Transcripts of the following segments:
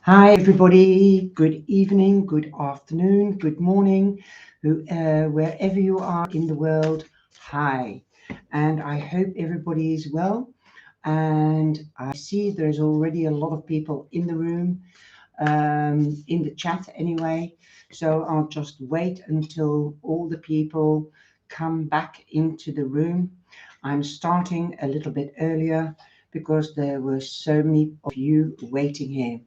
Hi, everybody. Good evening, good afternoon, good morning, wherever you are in the world. Hi, and I hope everybody is well. And I see there's already a lot of people in the room, in the chat anyway. So I'll just wait until all the people come back into the room. I'm starting a little bit earlier because there were so many of you waiting here.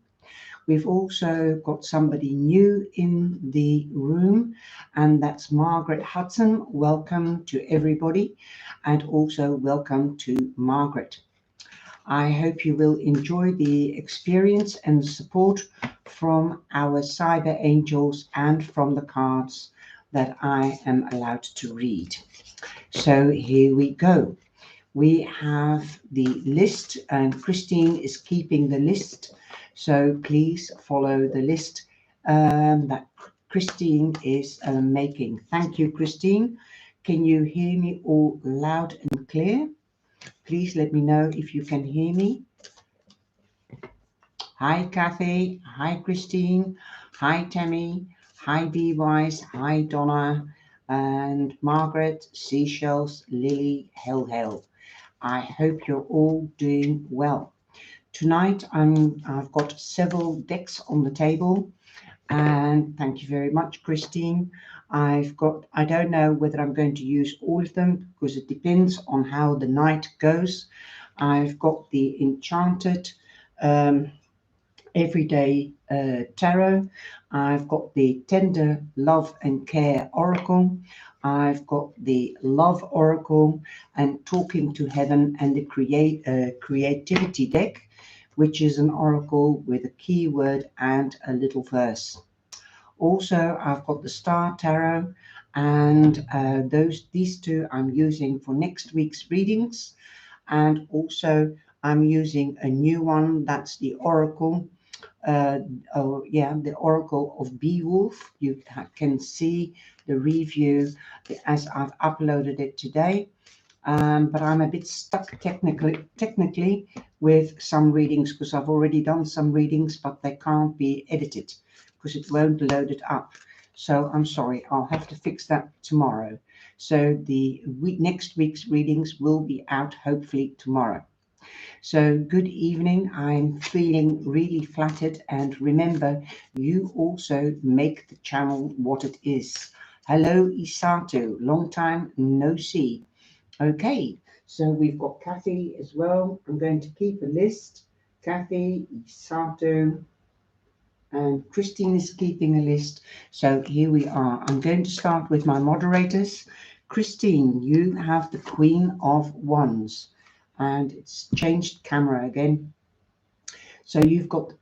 We've also got somebody new in the room, and that's Margaret Hudson. Welcome to everybody, and also welcome to Margaret. I hope you will enjoy the experience and the support from our cyber angels and from the cards that I am allowed to read. So here we go. We have the list, and Christine is keeping the list. So please follow the list that Christine is making. Thank you, Christine. Can you hear me all loud and clear? Please let me know if you can hear me. Hi, Kathy. Hi, Christine. Hi, Tammy. Hi, Be Wise. Hi, Donna. And Margaret, Seashells, Lily, Hell. I hope you're all doing well. Tonight I've got several decks on the table, and thank you very much, Christine. I don't know whether I'm going to use all of them because it depends on how the night goes. I've got the Enchanted um, Everyday Tarot. I've got the Tender Love and Care Oracle. I've got the Love Oracle and Talking to Heaven, and the Creativity deck, which is an oracle with a keyword and a little verse. Also, I've got the Star Tarot, and these two I'm using for next week's readings. And also, I'm using a new one, that's the Oracle. The Oracle of Beowulf. You can see the review as I've uploaded it today. But I'm a bit stuck technically with some readings because I've already done some readings, but they can't be edited because it won't load it up. So I'm sorry, I'll have to fix that tomorrow. So the next week's readings will be out hopefully tomorrow. So good evening. I'm feeling really flattered, and remember, you also make the channel what it is. Hello, Isato. Long time no see. Okay, so we've got Kathy as well. I'm going to keep a list. Kathy, Isato, and Christine is keeping a list. So here we are. I'm going to start with my moderators. Christine, you have the Queen of Wands, and it's changed camera again. So you've got,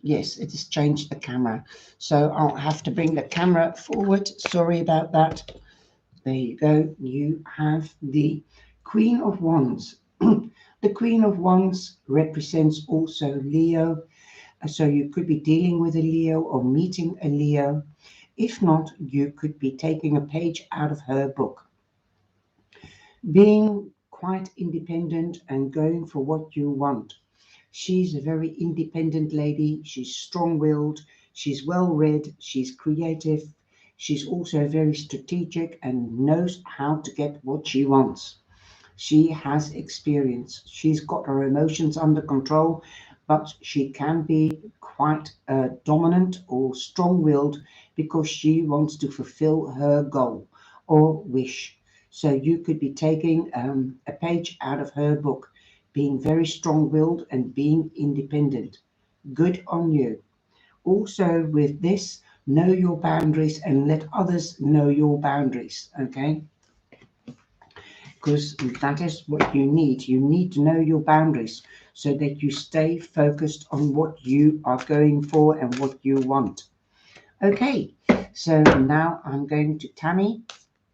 yes, it has changed the camera. So I'll have to bring the camera forward. Sorry about that. There you go. You have the Queen of Wands. The Queen of Wands represents also Leo. So you could be dealing with a Leo or meeting a Leo. If not, you could be taking a page out of her book. Being quite independent and going for what you want. She's a very independent lady. She's strong-willed. She's well-read. She's creative. She's also very strategic and knows how to get what she wants. She has experience. She's got her emotions under control, but she can be quite dominant or strong-willed because she wants to fulfill her goal or wish. So you could be taking a page out of her book, being very strong-willed and being independent. Good on you. Also with this, know your boundaries and let others know your boundaries, okay? Because that is what you need. You need to know your boundaries so that you stay focused on what you are going for and what you want. Okay, so now I'm going to Tammy.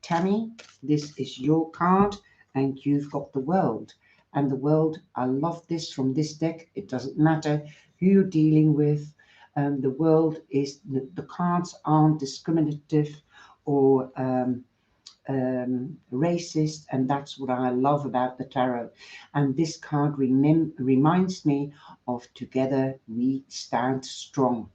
Tammy, this is your card, and you've got the world. And the world, I love this from this deck. It doesn't matter who you're dealing with. The world is, the cards aren't discriminative or racist, and that's what I love about the tarot. And this card reminds me of together we stand strong.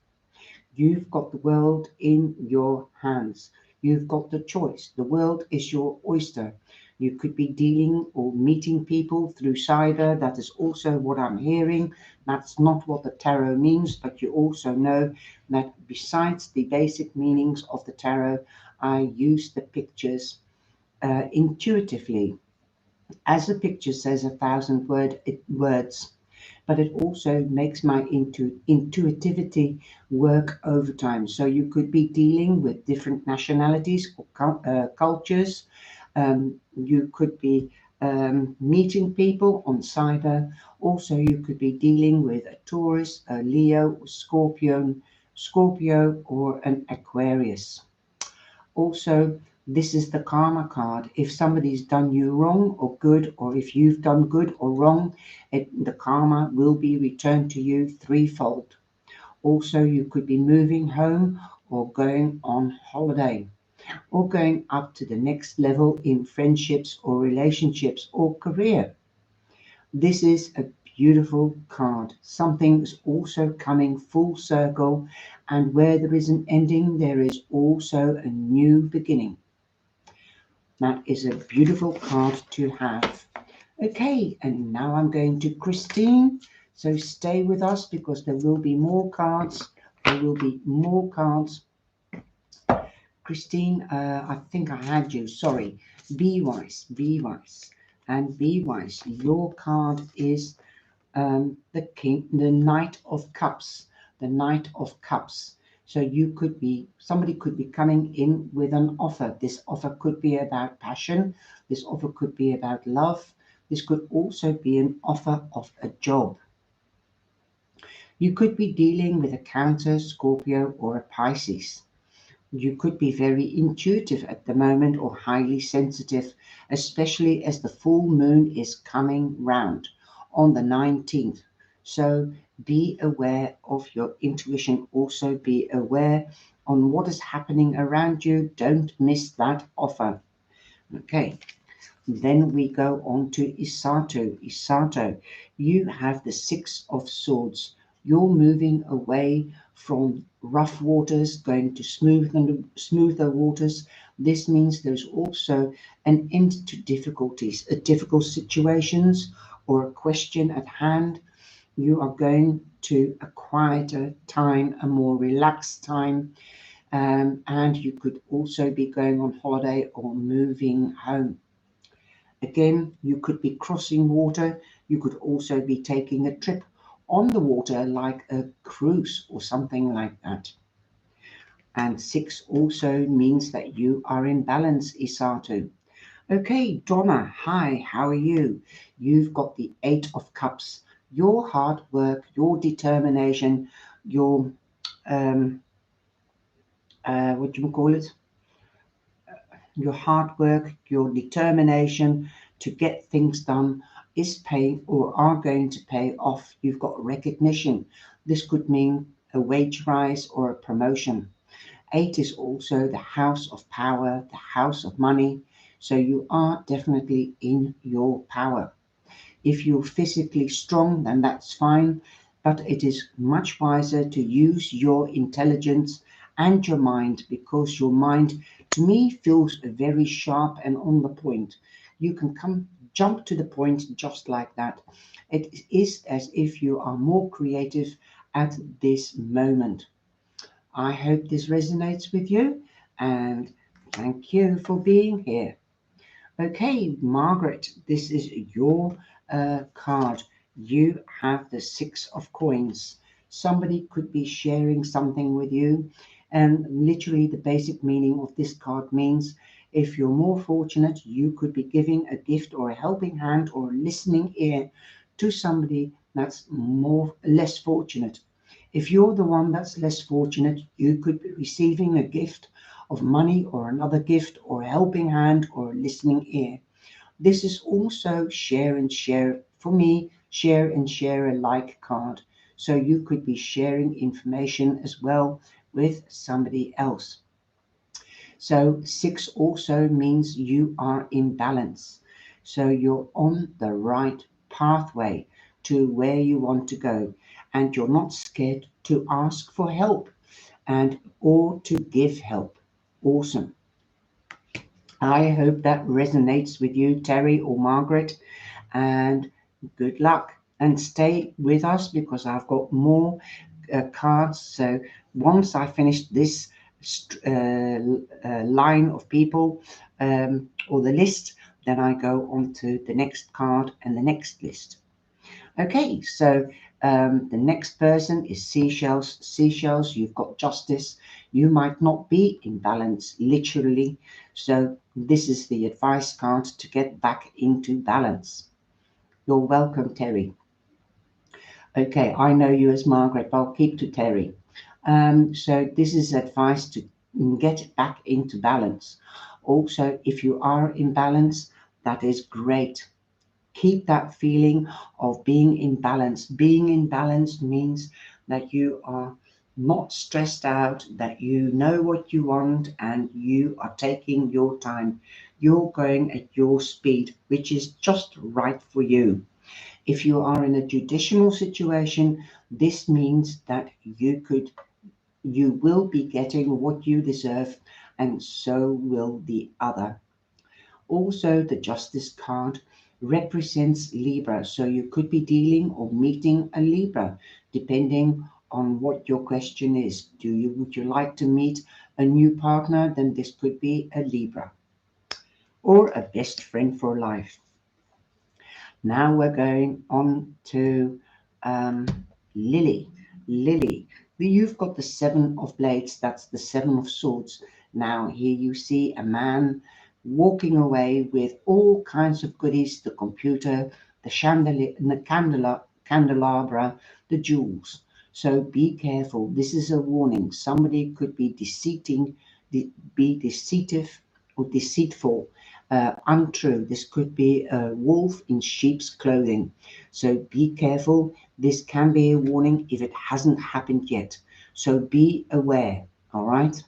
You've got the world in your hands. You've got the choice. The world is your oyster. You could be dealing or meeting people through cyber. That is also what I'm hearing. That's not what the tarot means, but you also know that besides the basic meanings of the tarot, I use the pictures intuitively. As the picture says, 1,000 words, but it also makes my intuitivity work overtime. So you could be dealing with different nationalities or cultures. You could be meeting people on cyber. Also, you could be dealing with a Taurus, a Leo, Scorpio, or an Aquarius. Also, this is the karma card. If somebody's done you wrong or good, or if you've done good or wrong, the karma will be returned to you threefold. Also, you could be moving home or going on holiday or going up to the next level in friendships or relationships or career. This is a beautiful card. Something is also coming full circle, and where there is an ending, there is also a new beginning. That is a beautiful card to have. Okay, and now I'm going to Christine. So stay with us because there will be more cards. There will be more cards. Christine, I think I had you. Sorry. Be wise, be wise. And be wise. Your card is the king, the Knight of Cups. The Knight of Cups. So somebody could be coming in with an offer. This offer could be about passion. This offer could be about love. This could also be an offer of a job. You could be dealing with a Cancer, Scorpio, or a Pisces. You could be very intuitive at the moment or highly sensitive, especially as the full moon is coming round on the 19th. So be aware of your intuition. Also be aware on what is happening around you. Don't miss that offer. Okay. Then we go on to Isato. Isato, you have the Six of Swords. You're moving away from rough waters, going to smoother waters. This means there's also an end to difficulties, difficult situations, or a question at hand. You are going to a quieter time, a more relaxed time, and you could also be going on holiday or moving home. Again, you could be crossing water. You could also be taking a trip on the water like a cruise or something like that. And 6 also means that you are in balance, Isato. Okay, Donna, hi, how are you? You've got the 8 of Cups. Your hard work, your determination, your, what do you call it? Your hard work, your determination to get things done is paying or are going to pay off. You've got recognition. This could mean a wage rise or a promotion. 8 is also the house of power, the house of money. So you are definitely in your power. If you're physically strong, then that's fine, but it is much wiser to use your intelligence and your mind, because your mind, to me, feels very sharp and on the point. You can jump to the point just like that. It is as if you are more creative at this moment. I hope this resonates with you, and thank you for being here. Okay, Margaret, this is your card. You have the 6 of coins. Somebody could be sharing something with you, and literally the basic meaning of this card means if you're more fortunate, you could be giving a gift or a helping hand or a listening ear to somebody that's less fortunate. If you're the one that's less fortunate, you could be receiving a gift of money or another gift or a helping hand or a listening ear. This is also share and share. For me, share and share alike card. So you could be sharing information as well with somebody else. So 6 also means you are in balance. So you're on the right pathway to where you want to go, and you're not scared to ask for help and or to give help. Awesome. I hope that resonates with you, Terry or Margaret, and good luck. And stay with us because I've got more cards. So once I finish this line of people or the list, then I go on to the next card and the next list. Okay, so the next person is seashells. Seashells, you've got justice. You might not be in balance, literally. So this is the advice card to get back into balance. You're welcome, Terry. Okay, I know you as Margaret, but I'll keep to Terry. So this is advice to get back into balance. Also, if you are in balance, that is great. Keep that feeling of being in balance. Being in balance means that you are not stressed out, that you know what you want and you are taking your time. You're going at your speed, which is just right for you. If you are in a judicial situation, this means that you will be getting what you deserve, and so will the other. Also, the Justice card represents Libra, so you could be dealing or meeting a Libra, depending on what your question is. Would you like to meet a new partner? Then this could be a Libra or a best friend for life. Now we're going on to um, Lily. Lily, you've got the Seven of Blades, that's the Seven of Swords. Now, here you see a man walking away with all kinds of goodies, the computer, the chandelier, the candelabra, the jewels. So be careful. This is a warning. Somebody could be be deceitive or deceitful, untrue. This could be a wolf in sheep's clothing. So be careful. This can be a warning if it hasn't happened yet. So be aware, all right?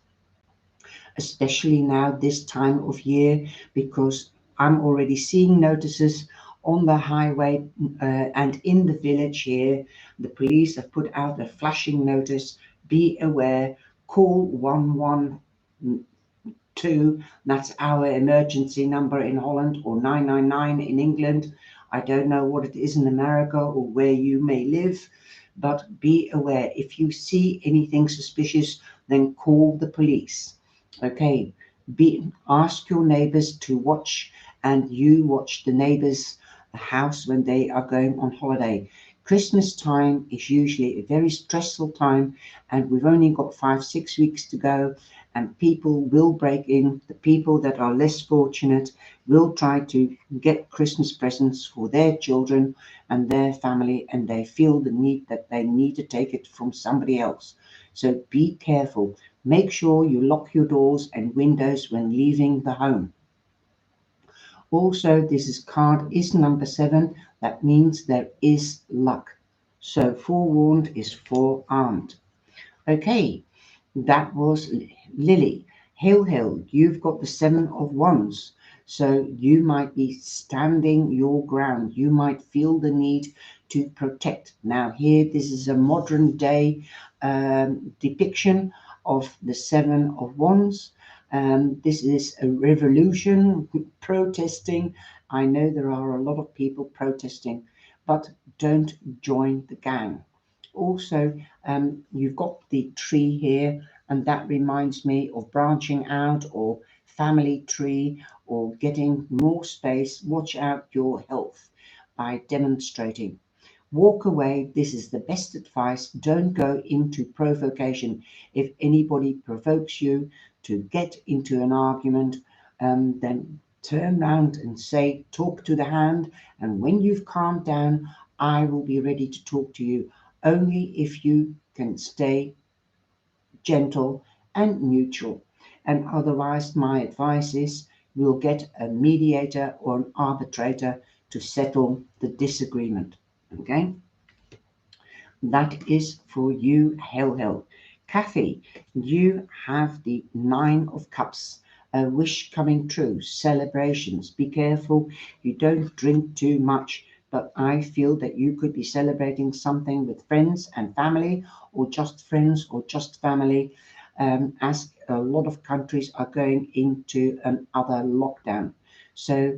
Especially now, this time of year, because I'm already seeing notices on the highway and in the village here. The police have put out a flashing notice. Be aware, call 112. That's our emergency number in Holland, or 999 in England. I don't know what it is in America or where you may live, but be aware. If you see anything suspicious, then call the police. Okay, ask your neighbors to watch, and you watch the neighbors' house when they are going on holiday. Christmas time is usually a very stressful time, and we've only got 5-6 weeks to go, and people will break in. The people that are less fortunate will try to get Christmas presents for their children and their family, and they feel the need that they need to take it from somebody else. So be careful. Make sure you lock your doors and windows when leaving the home. Also, card is number 7. That means there is luck. So forewarned is forearmed. Okay, that was Lily. Hill Hill, you've got the 7 of Wands. So you might be standing your ground. You might feel the need to protect. Now, here, this is a modern day depiction of the 7 of Wands. This is a revolution, protesting. I know there are a lot of people protesting, but don't join the gang. Also, you've got the tree here, and that reminds me of branching out or family tree or getting more space. Watch out your health by demonstrating. Walk away. This is the best advice. Don't go into provocation. If anybody provokes you to get into an argument, then turn round and say, talk to the hand. And when you've calmed down, I will be ready to talk to you. Only if you can stay gentle and neutral. And otherwise, my advice is we'll get a mediator or an arbitrator to settle the disagreement. Okay? That is for you, Hell Hell. Kathy, you have the Nine of Cups, a wish coming true, celebrations. Be careful you don't drink too much, but I feel that you could be celebrating something with friends and family, or just friends or just family, as a lot of countries are going into another lockdown. So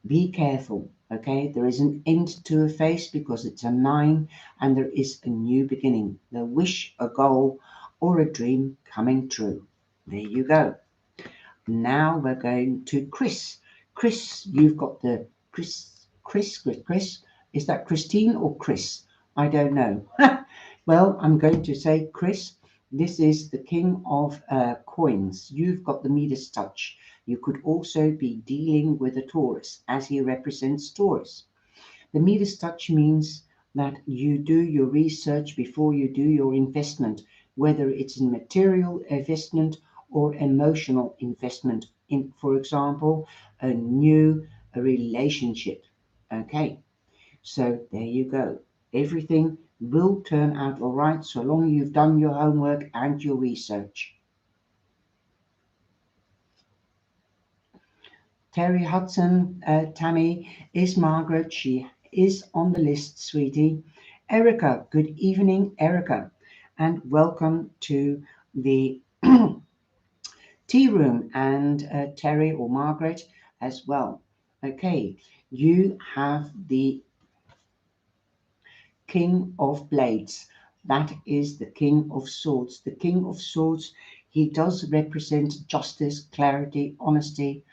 be careful, okay? There is an end to a phase because it's a nine, and there is a new beginning. The wish, a goal, or a dream coming true. There you go. Now we're going to Chris. Chris, you've got the Chris. Is that Christine or Chris? I don't know. Well, I'm going to say Chris. This is the king of coins. You've got the Midas touch. You could also be dealing with a Taurus, as he represents Taurus. The Midas touch means that you do your research before you do your investment, whether it's in material investment or emotional investment in, for example, a new relationship. Okay, so there you go. Everything will turn out all right so long you've done your homework and your research. Terry Hudson, Tammy, is Margaret. She is on the list, sweetie. Erica, good evening, Erica, and welcome to the tea room, and Terry or Margaret as well. Okay, you have the King of Blades. That is the King of Swords. The King of Swords, he does represent justice, clarity, honesty,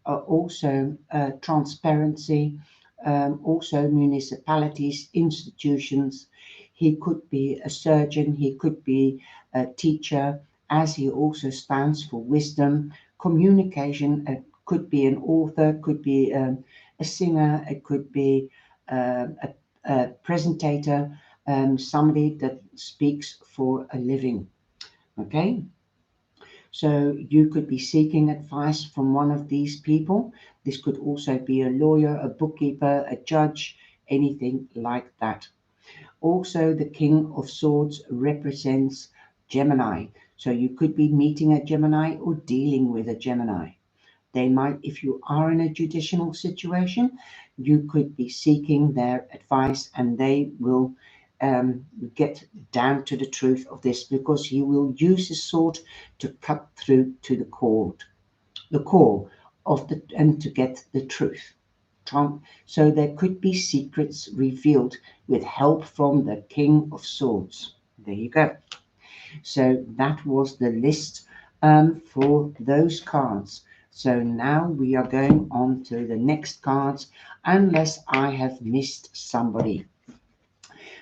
also transparency, also municipalities, institutions. He could be a surgeon, he could be a teacher, as he also stands for wisdom, communication. Could be an author, could be a singer, it could be a presentator, somebody that speaks for a living. Okay. So you could be seeking advice from one of these people. This could also be a lawyer, a bookkeeper, a judge, anything like that. Also, the King of Swords represents Gemini. So you could be meeting a Gemini or dealing with a Gemini. They might, if you are in a judicial situation, you could be seeking their advice, and they will get down to the truth of this, because he will use his sword to cut through to the core of the, and to get the truth. So there could be secrets revealed with help from the King of Swords. There you go. So that was the list for those cards. So now we are going on to the next cards, unless I have missed somebody.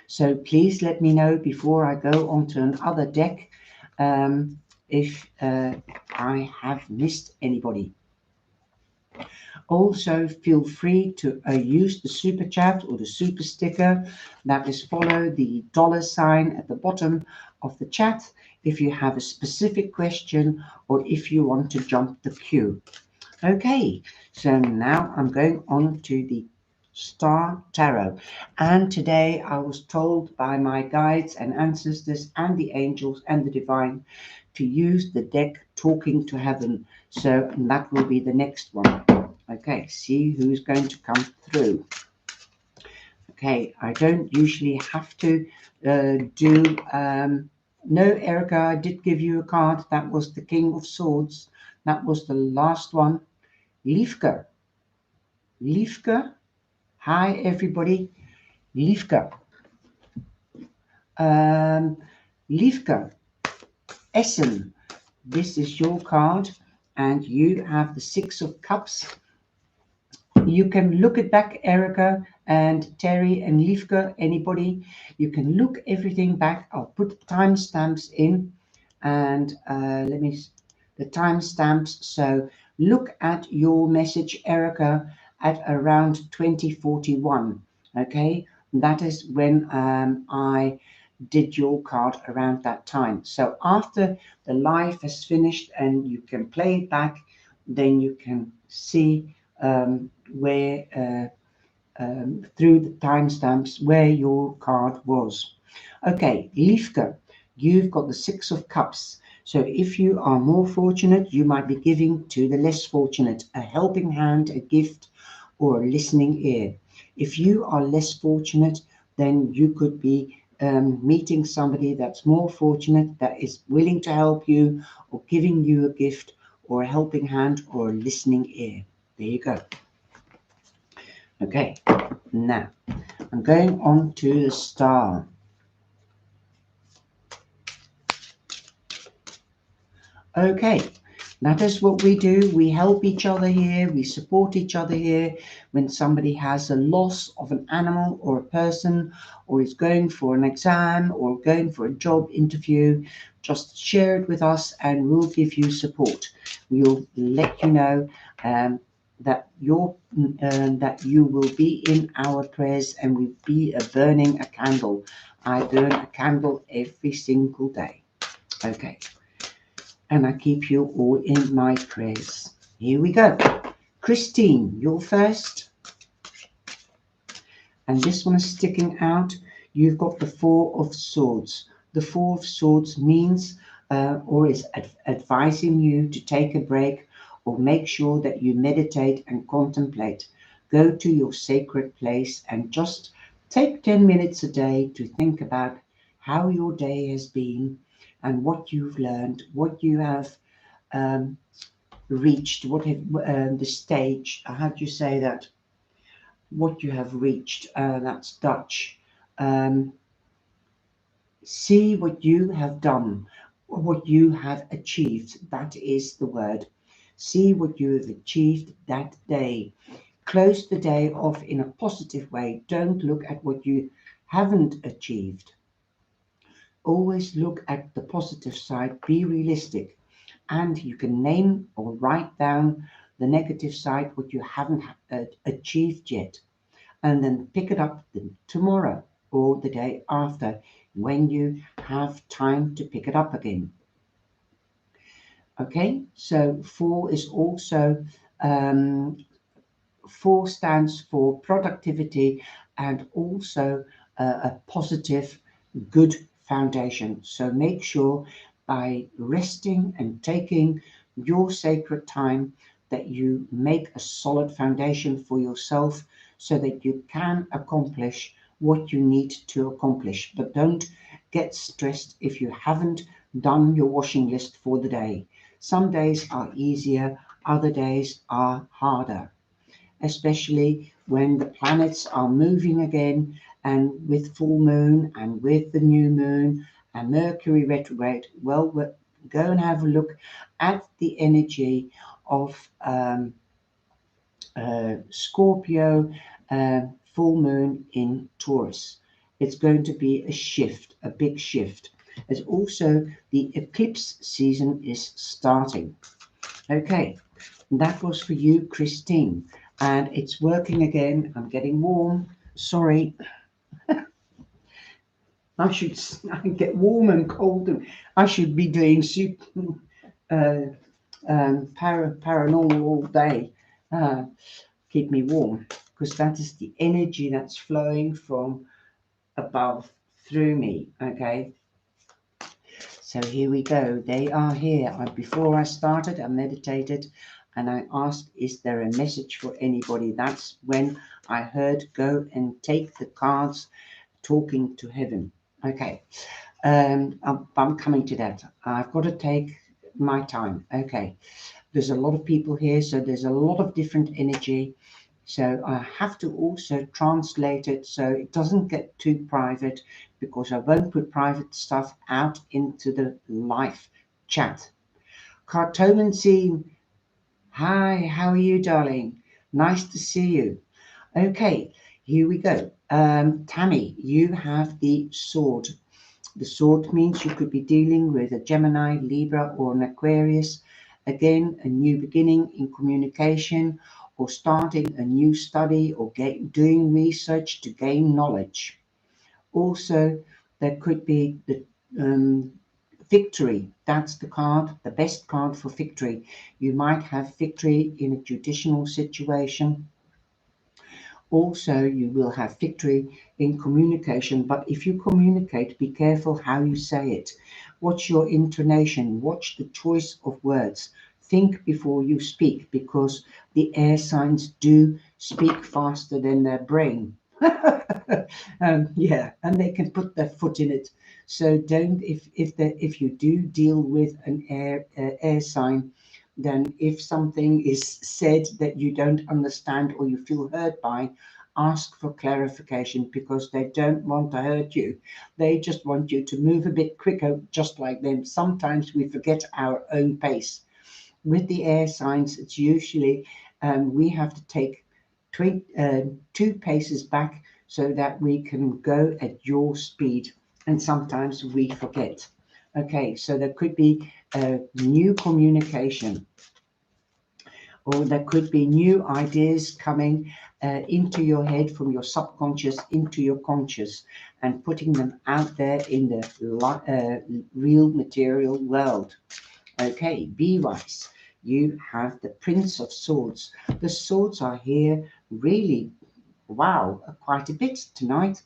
So please let me know before I go on to another deck if I have missed anybody. Also, feel free to use the super chat or the super sticker. That is, follow the $ at the bottom of the chat if you have a specific question or if you want to jump the queue. Okay, so now I'm going on to the Star Tarot, and today I was told by my guides and ancestors and the angels and the divine to use the deck Talking to Heaven. So that will be the next one. Okay, see who's going to come through. Okay, I don't usually have to do. No, Erica, I did give you a card. That was the King of Swords. That was the last one. Liefke. Liefke. Hi, everybody. Liefke. Liefke. Essen. This is your card, and you have the Six of Cups. You can look it back, Erica and Terry and Liefke, anybody. You can look everything back. I'll put timestamps in, and the timestamps. So look at your message, Erica, at around 2041. Okay, that is when I did your card around that time. So after the live has finished and you can play it back, then you can see where through the timestamps where your card was. Okay, Liefke, you've got the Six of Cups. So if you are more fortunate, you might be giving to the less fortunate, a helping hand, a gift, or a listening ear. If you are less fortunate, then you could be meeting somebody that's more fortunate, that is willing to help you, or giving you a gift, or a helping hand, or a listening ear. There you go. Okay, now I'm going on to the star. Okay, that is what we do. We help each other here. We support each other here. When somebody has a loss of an animal or a person, or is going for an exam or going for a job interview, just share it with us and we'll give you support. We'll let you know that that you will be in our prayers, and we'll be burning a candle. I burn a candle every single day. Okay, and I keep you all in my prayers. Here we go. Christine, you're first. And this one is sticking out. You've got the Four of Swords. The Four of Swords means or is advising you to take a break, or make sure that you meditate and contemplate. Go to your sacred place and just take 10 minutes a day to think about how your day has been and what you've learned, what you have um, reached, what have the stage, how do you say that? What you have reached, that's Dutch. Um, See what you have done, what you have achieved. That is the word. See what you have achieved that day. Close the day off in a positive way. Don't look at what you haven't achieved. Always look at the positive side. Be realistic. And you can name or write down the negative side, what you haven't achieved yet, and then pick it up tomorrow or the day after when you have time to pick it up again. Okay, so four is also um, four stands for productivity and also a positive, good foundation. So make sure by resting and taking your sacred time that you make a solid foundation for yourself so that you can accomplish what you need to accomplish. But don't get stressed if you haven't done your washing list for the day. Some days are easier, other days are harder, especially when the planets are moving again, and with full moon and with the new moon and Mercury retrograde. Well, go and have a look at the energy of Scorpio full moon in Taurus. It's going to be a shift, a big shift. As also the eclipse season is starting. Okay, that was for you, Christine. And it's working again. I'm getting warm. Sorry. I get warm and cold, and I should be doing uh, paranormal all day. Keep me warm, because that is the energy that's flowing from above through me. Okay. So here we go. They are here. Before I started, I meditated and I asked, is there a message for anybody? That's when I heard, go and take the cards, talking to heaven. Okay. I'm coming to that. I've got to take my time. Okay. There's a lot of people here, so there's a lot of different energy. So I have to also translate it so it doesn't get too private, because I won't put private stuff out into the live chat. Cartomancy, hi, how are you, darling? Nice to see you. Okay, here we go. Tammy, you have the sword. The sword means you could be dealing with a Gemini, Libra, or an Aquarius. Again, a new beginning in communication, or starting a new study, or doing research to gain knowledge. Also, there could be the victory. That's the card, the best card for victory. You might have victory in a judicial situation, Also, you will have victory in communication, but if you communicate, be careful how you say it. Watch your intonation, watch the choice of words. Think before you speak, because the air signs do speak faster than their brain. Yeah, and they can put their foot in it. So don't, if you do deal with an air sign, then if something is said that you don't understand or you feel hurt by, ask for clarification, because they don't want to hurt you. They just want you to move a bit quicker, just like them. Sometimes we forget our own pace. With the air signs, it's usually we have to take 2 paces back so that we can go at your speed, and sometimes we forget. Okay, so there could be new communication, or there could be new ideas coming into your head from your subconscious into your conscious, and putting them out there in the real material world. Okay, be wise. You have the Prince of Swords. The swords are here really, wow, quite a bit tonight.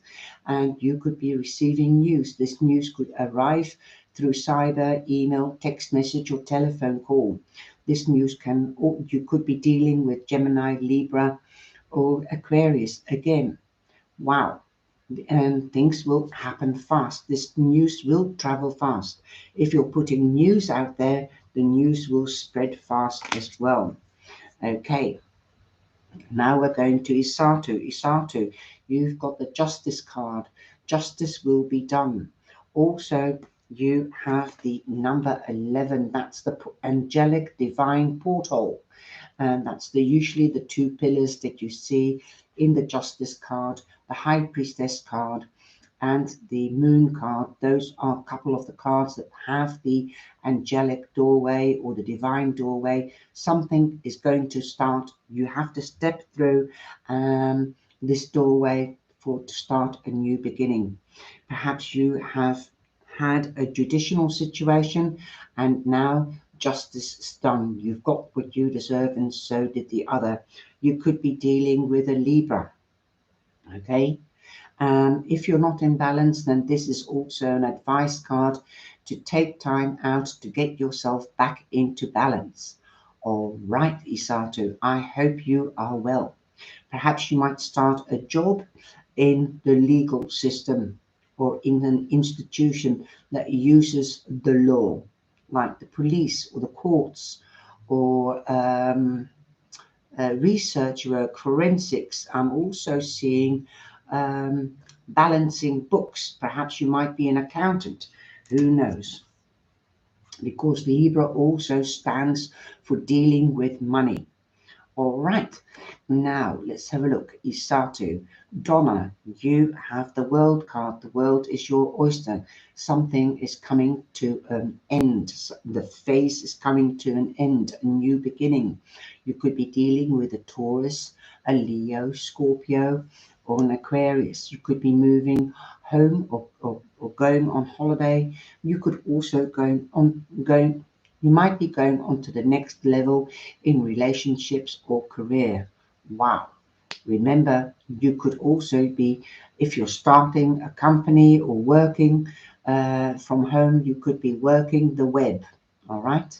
And you could be receiving news. This news could arrive through cyber, email, text message, or telephone call. This news can, or you could be dealing with Gemini, Libra, or Aquarius. Again, wow. And things will happen fast. This news will travel fast. If you're putting news out there, the news will spread fast as well. Okay, now we're going to Isatu. Isatu, you've got the Justice card. Justice will be done. Also, you have the number 11. That's the angelic divine portal. And that's usually the 2 pillars that you see in the Justice card, the High Priestess card, and the Moon card. Those are a couple of the cards that have the angelic doorway or the divine doorway. Something is going to start. You have to step through this doorway to start a new beginning. Perhaps you have had a judicial situation, and now justice is done. You've got what you deserve, and so did the other. You could be dealing with a Libra. Okay, if you're not in balance, then this is also an advice card to take time out to get yourself back into balance. All right, Isatu, I hope you are well. Perhaps you might start a job in the legal system or in an institution that uses the law, like the police or the courts, or research work, forensics. I'm also seeing balancing books. Perhaps you might be an accountant. Who knows? Because Libra also stands for dealing with money. All right, now let's have a look. Isatu, Donna, you have the World card. The world is your oyster. Something is coming to an end. The phase is coming to an end, a new beginning. You could be dealing with a Taurus, a Leo, Scorpio, or an Aquarius. You could be moving home, or going on holiday. You could also you might be going on to the next level in relationships or career. Wow. Remember, you could also be, if you're starting a company or working from home, you could be working the web. All right.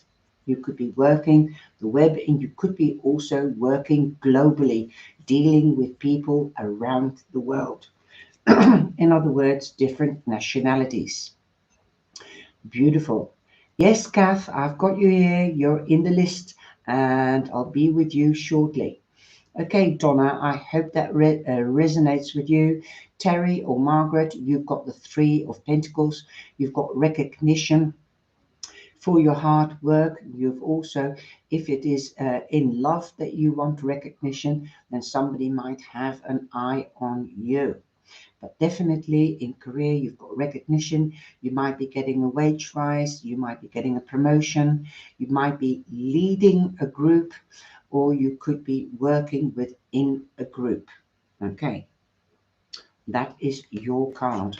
You could be working the web, and you could be also working globally, dealing with people around the world. In other words, different nationalities. Beautiful. Yes, Kath, I've got you here. You're in the list, and I'll be with you shortly. Okay, Donna, I hope that resonates with you. Terry or Margaret, you've got the Three of Pentacles. You've got recognition for your hard work. You've also, if it is in love that you want recognition, then somebody might have an eye on you. But definitely in career, you've got recognition. You might be getting a wage rise. You might be getting a promotion. You might be leading a group, or you could be working within a group. Okay, that is your card.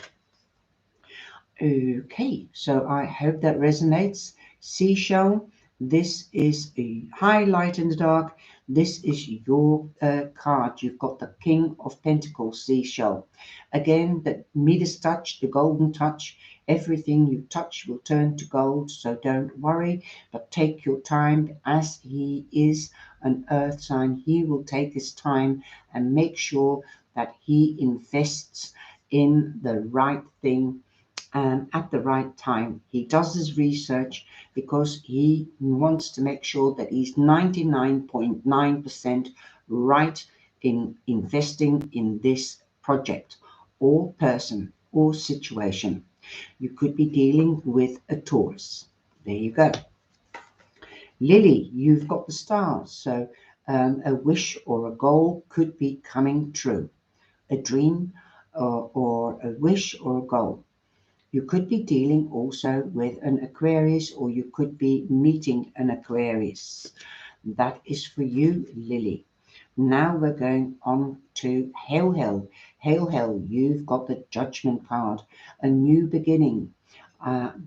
Okay, so I hope that resonates. Seashell, this is a highlight in the dark. This is your card. You've got the King of Pentacles seashell. Again, the Midas touch, the golden touch. Everything you touch will turn to gold, so don't worry, but take your time. As he is an earth sign, he will take his time and make sure that he invests in the right thing at the right time. He does his research because he wants to make sure that he's 99.9% right in investing in this project or person or situation. You could be dealing with a Taurus. There you go. Lily, you've got the stars. So a wish or a goal could be coming true. A dream or a wish or a goal. You could be dealing also with an Aquarius, or you could be meeting an Aquarius. That is for you, Lily. Now we're going on to Hail Hell. Hail Hell, you've got the Judgment card, a new beginning.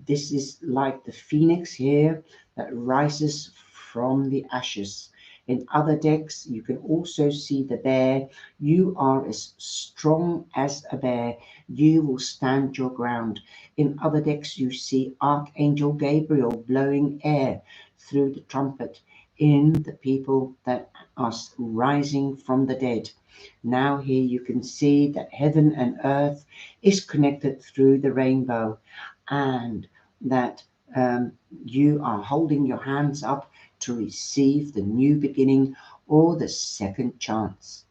This is like the phoenix here that rises from the ashes. In other decks, you can also see the bear. You are as strong as a bear. You will stand your ground. In other decks, you see Archangel Gabriel blowing air through the trumpet in the people that are rising from the dead. Now here you can see that heaven and earth is connected through the rainbow, and that you are holding your hands up to receive the new beginning or the second chance.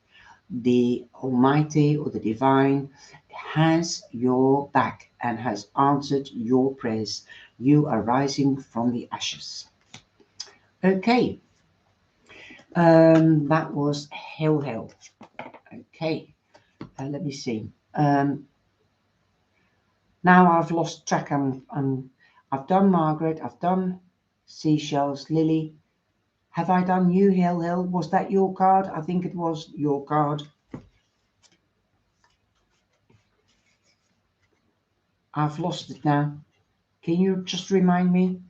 The Almighty or the Divine has your back and has answered your prayers. You are rising from the ashes. Okay, that was Hell Hell. Okay, let me see. Now I've lost track. I've done Margaret. I've done Seashells. Lily. Have I done you, Hell Hell? Was that your card? I think it was your card. I've lost it now. Can you just remind me?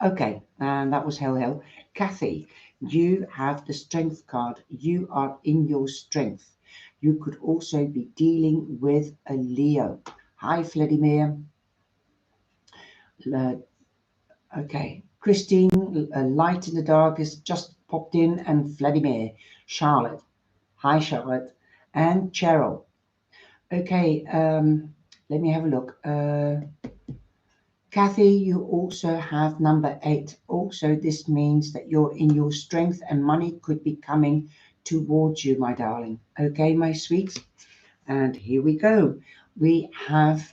Okay, and that was Hell Hell. Kathy, you have the Strength card. You are in your strength. You could also be dealing with a Leo. Hi, Vladimir. Okay, Christine, Light in the Dark has just popped in, and Vladimir, Charlotte. Hi, Charlotte, and Cheryl. Okay, let me have a look. Kathy, you also have number 8. Also, this means that you're in your strength and money could be coming towards you, my darling. Okay, my sweet. And here we go. We have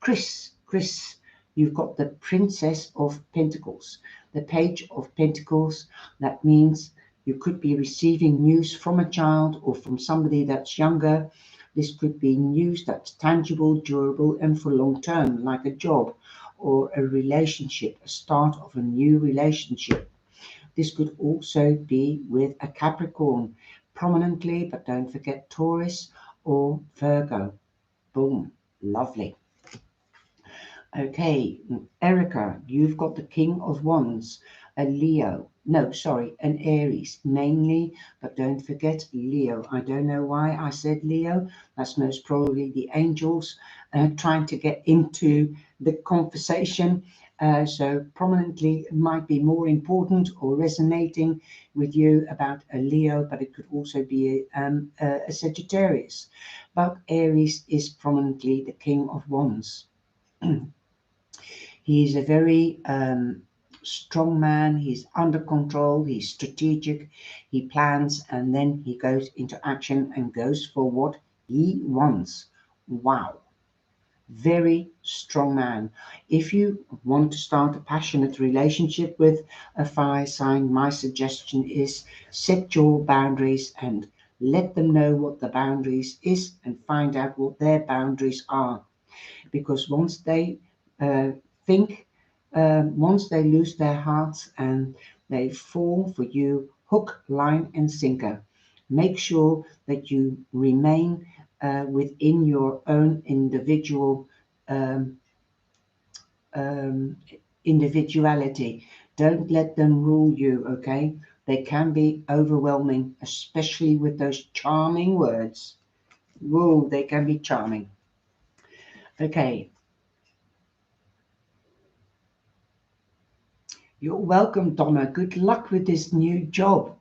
Chris. Chris, you've got the Princess of Pentacles, the Page of Pentacles. That means you could be receiving news from a child or from somebody that's younger. This could be news that's tangible, durable, and for long term, like a job or a relationship, a start of a new relationship. This could also be with a Capricorn prominently, but don't forget Taurus or Virgo. Boom, lovely. Okay, Erica, you've got the King of Wands, a Leo. No, sorry, an Aries mainly, but don't forget Leo. I don't know why I said Leo. That's most probably the angels trying to get into the conversation. So prominently it might be more important or resonating with you about a Leo, but it could also be a Sagittarius. But Aries is prominently the King of Wands. He's a very strong man. He's under control. He's strategic. He plans and then he goes into action and goes for what he wants. Wow. Very strong man. If you want to start a passionate relationship with a fire sign, my suggestion is set your boundaries and let them know what the boundaries is and find out what their boundaries are. Because once they think, once they lose their hearts and they fall for you hook, line, and sinker, make sure that you remain within your own um, individuality. Don't let them rule you, okay? They can be overwhelming, especially with those charming words. Whoa, they can be charming. Okay. You're welcome, Donna. Good luck with this new job.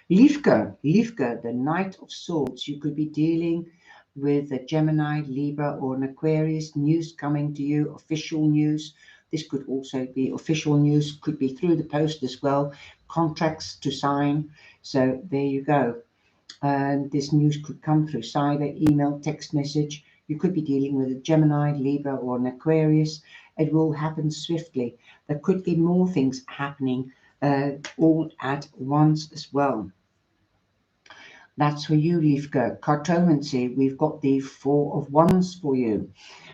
Lifka, the Knight of Swords. You could be dealing with a Gemini, Libra, or an Aquarius. News coming to you, official news. This could also be official news, could be through the post as well. Contracts to sign. So there you go. And this news could come through cyber, email, text message. You could be dealing with a Gemini, Libra, or an Aquarius. It will happen swiftly. There could be more things happening all at once as well. That's for you, Leafka. Cartomancy, we've got the Four of Wands for you.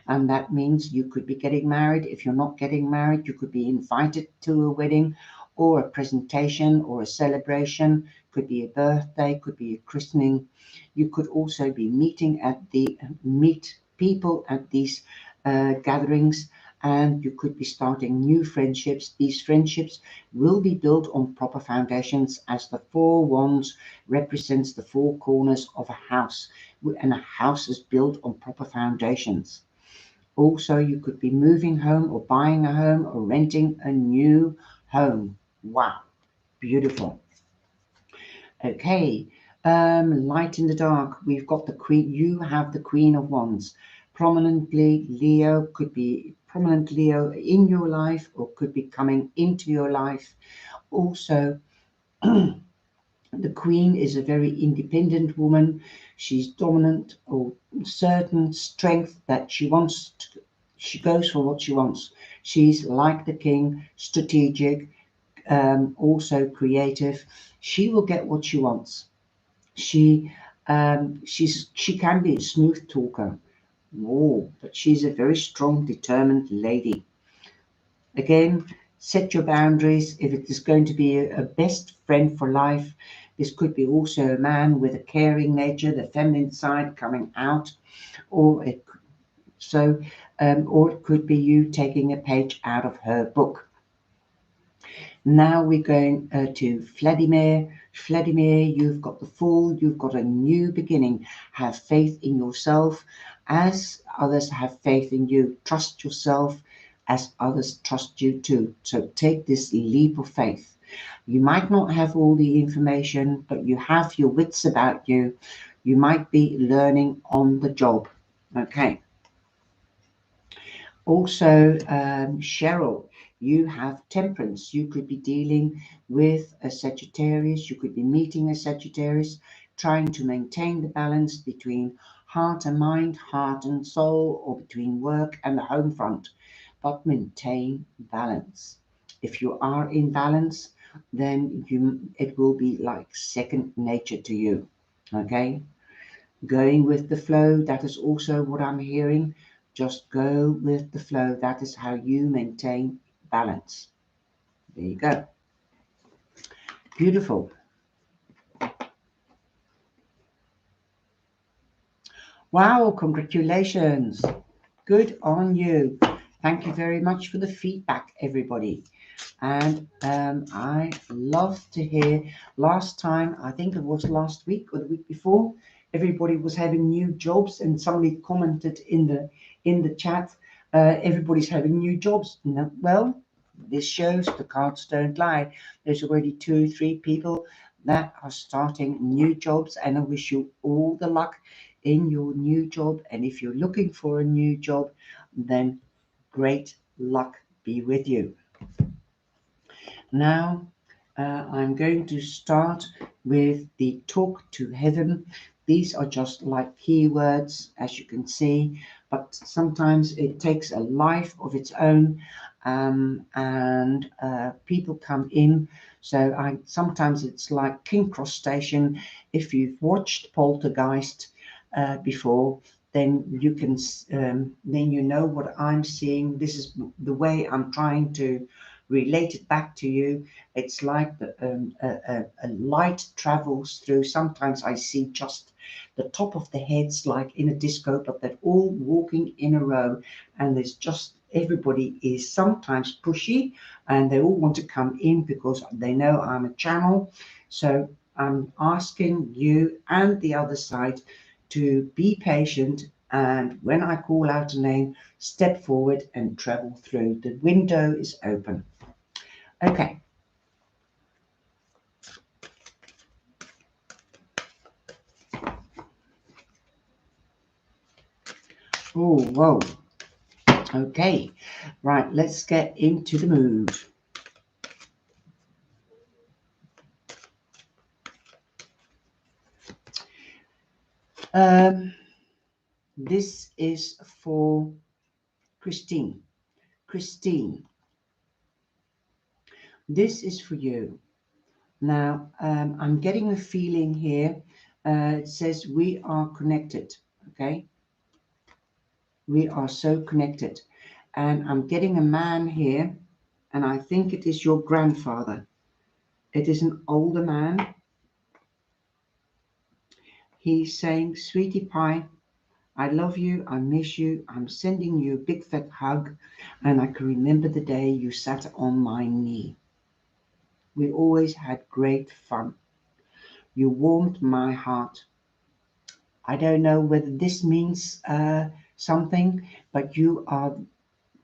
And that means you could be getting married. If you're not getting married, you could be invited to a wedding or a presentation or a celebration. Could be a birthday, could be a christening. You could also be meet people at these gatherings, and you could be starting new friendships. These friendships will be built on proper foundations, as the Four Wands represents the four corners of a house, and a house is built on proper foundations. Also, you could be moving home or buying a home or renting a new home. Wow, beautiful. Okay, light in the dark. We've got the Queen. You have the Queen of Wands. Prominently Leo, could be prominent Leo in your life or could be coming into your life. Also, the Queen is a very independent woman. She's dominant or certain strength that she wants to, she goes for what she wants. She's like the King, strategic, also creative. She will get what she wants. She can be a smooth talker. Whoa, but she's a very strong, determined lady. Again, set your boundaries. If it is going to be a best friend for life, this could be also a man with a caring nature, the feminine side coming out, or it so, or it could be you taking a page out of her book. Now we're going to Vladimir. Vladimir, you've got the Fool, you've got a new beginning. Have faith in yourself as others have faith in you. Trust yourself as others trust you too. So take this leap of faith. You might not have all the information, but you have your wits about you. You might be learning on the job. Okay. Also, Cheryl, you have temperance. You could be dealing with a Sagittarius. You could be meeting a Sagittarius, trying to maintain the balance between heart and mind, heart and soul, or between work and the home front. But maintain balance. If you are in balance, then it will be like second nature to you. Okay? Going with the flow, that is also what I'm hearing. Just go with the flow. That is how you maintain balance. There you go. Beautiful. Wow, congratulations. Good on you. Thank you very much for the feedback, everybody. And I love to hear. Last time, I think it was last week or the week before, everybody was having new jobs, and somebody commented in the chat, everybody's having new jobs. No, well, this shows the cards don't lie. There's already 2-3 people that are starting new jobs, and I wish you all the luck in your new job. And if you're looking for a new job, then great luck be with you. Now, I'm going to start with the talk to heaven. These are just like keywords, as you can see, but sometimes it takes a life of its own, and people come in. So sometimes it's like King Cross Station. If you've watched Poltergeist before, then you can then you know what I'm seeing. This is the way I'm trying to relate it back to you. It's like a light travels through. Sometimes I see just the top of the heads, like in a disco, but they're all walking in a row, and there's just everybody is sometimes pushy and they all want to come in because they know I'm a channel. So I'm asking you and the other side to be patient, and when I call out a name, step forward and travel through. The window is open. Okay. Oh, whoa. Okay. Right, let's get into the mood. This is for Christine. Christine, this is for you. Now, I'm getting a feeling here. It says we are connected. Okay. We are so connected. And I'm getting a man here, and I think it is your grandfather. It is an older man. He's saying, Sweetie Pie, I love you, I miss you, I'm sending you a big fat hug, and I can remember the day you sat on my knee. We always had great fun. You warmed my heart. I don't know whether this means something, but you are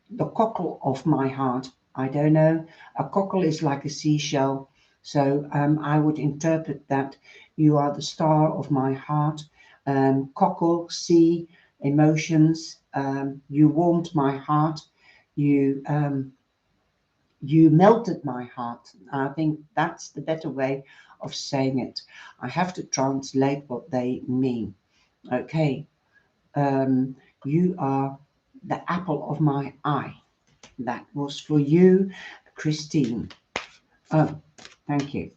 the cockle of my heart. I don't know. A cockle is like a seashell. So I would interpret that you are the star of my heart. Cockle, sea, emotions. You warmed my heart. You you melted my heart. I think that's the better way of saying it. I have to translate what they mean. Okay. Um, you are the apple of my eye. That was for you, Christine. Oh, thank you.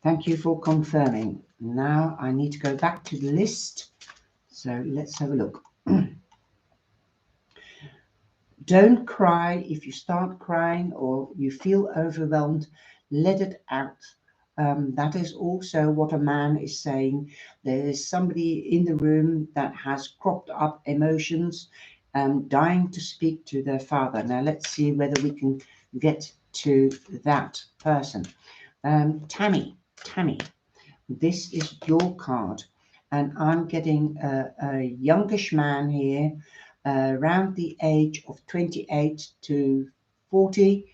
Thank you for confirming. Now I need to go back to the list. So let's have a look. Don't cry. If you start crying or you feel overwhelmed, let it out. That is also what a man is saying. There is somebody in the room that has cropped up emotions, dying to speak to their father. Now let's see whether we can get to that person. Tammy, this is your card, and I'm getting a youngish man here, around the age of 28 to 40,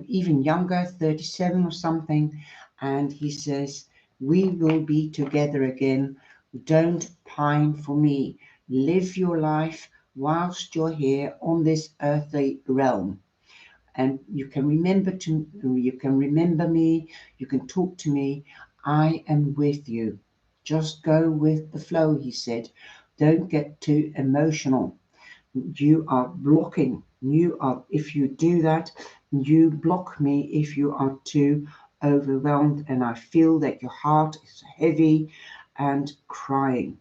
even younger, 37 or something, and he says, we will be together again. Don't pine for me. Live your life whilst you're here on this earthly realm. And you can remember me, you can talk to me. I am with you. Just go with the flow, he said. Don't get too emotional. You are blocking. If you do that, you block me if you are too overwhelmed, and I feel that your heart is heavy and crying.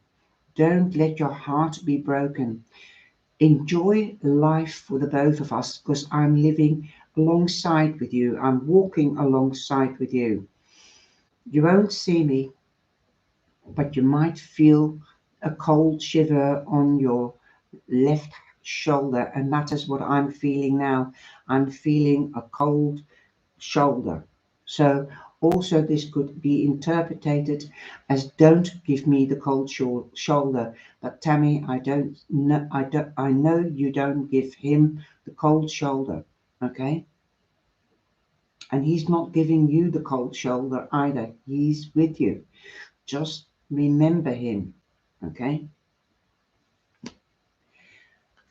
Don't let your heart be broken. Enjoy life for the both of us, because I'm living alongside with you. I'm walking alongside with you. You won't see me, but you might feel a cold shiver on your left shoulder, and that is what I'm feeling now. I'm feeling a cold shoulder. So also this could be interpreted as don't give me the cold shoulder. But Tammy, I know you don't give him the cold shoulder. Okay? And he's not giving you the cold shoulder either. He's with you. Just remember him. Okay?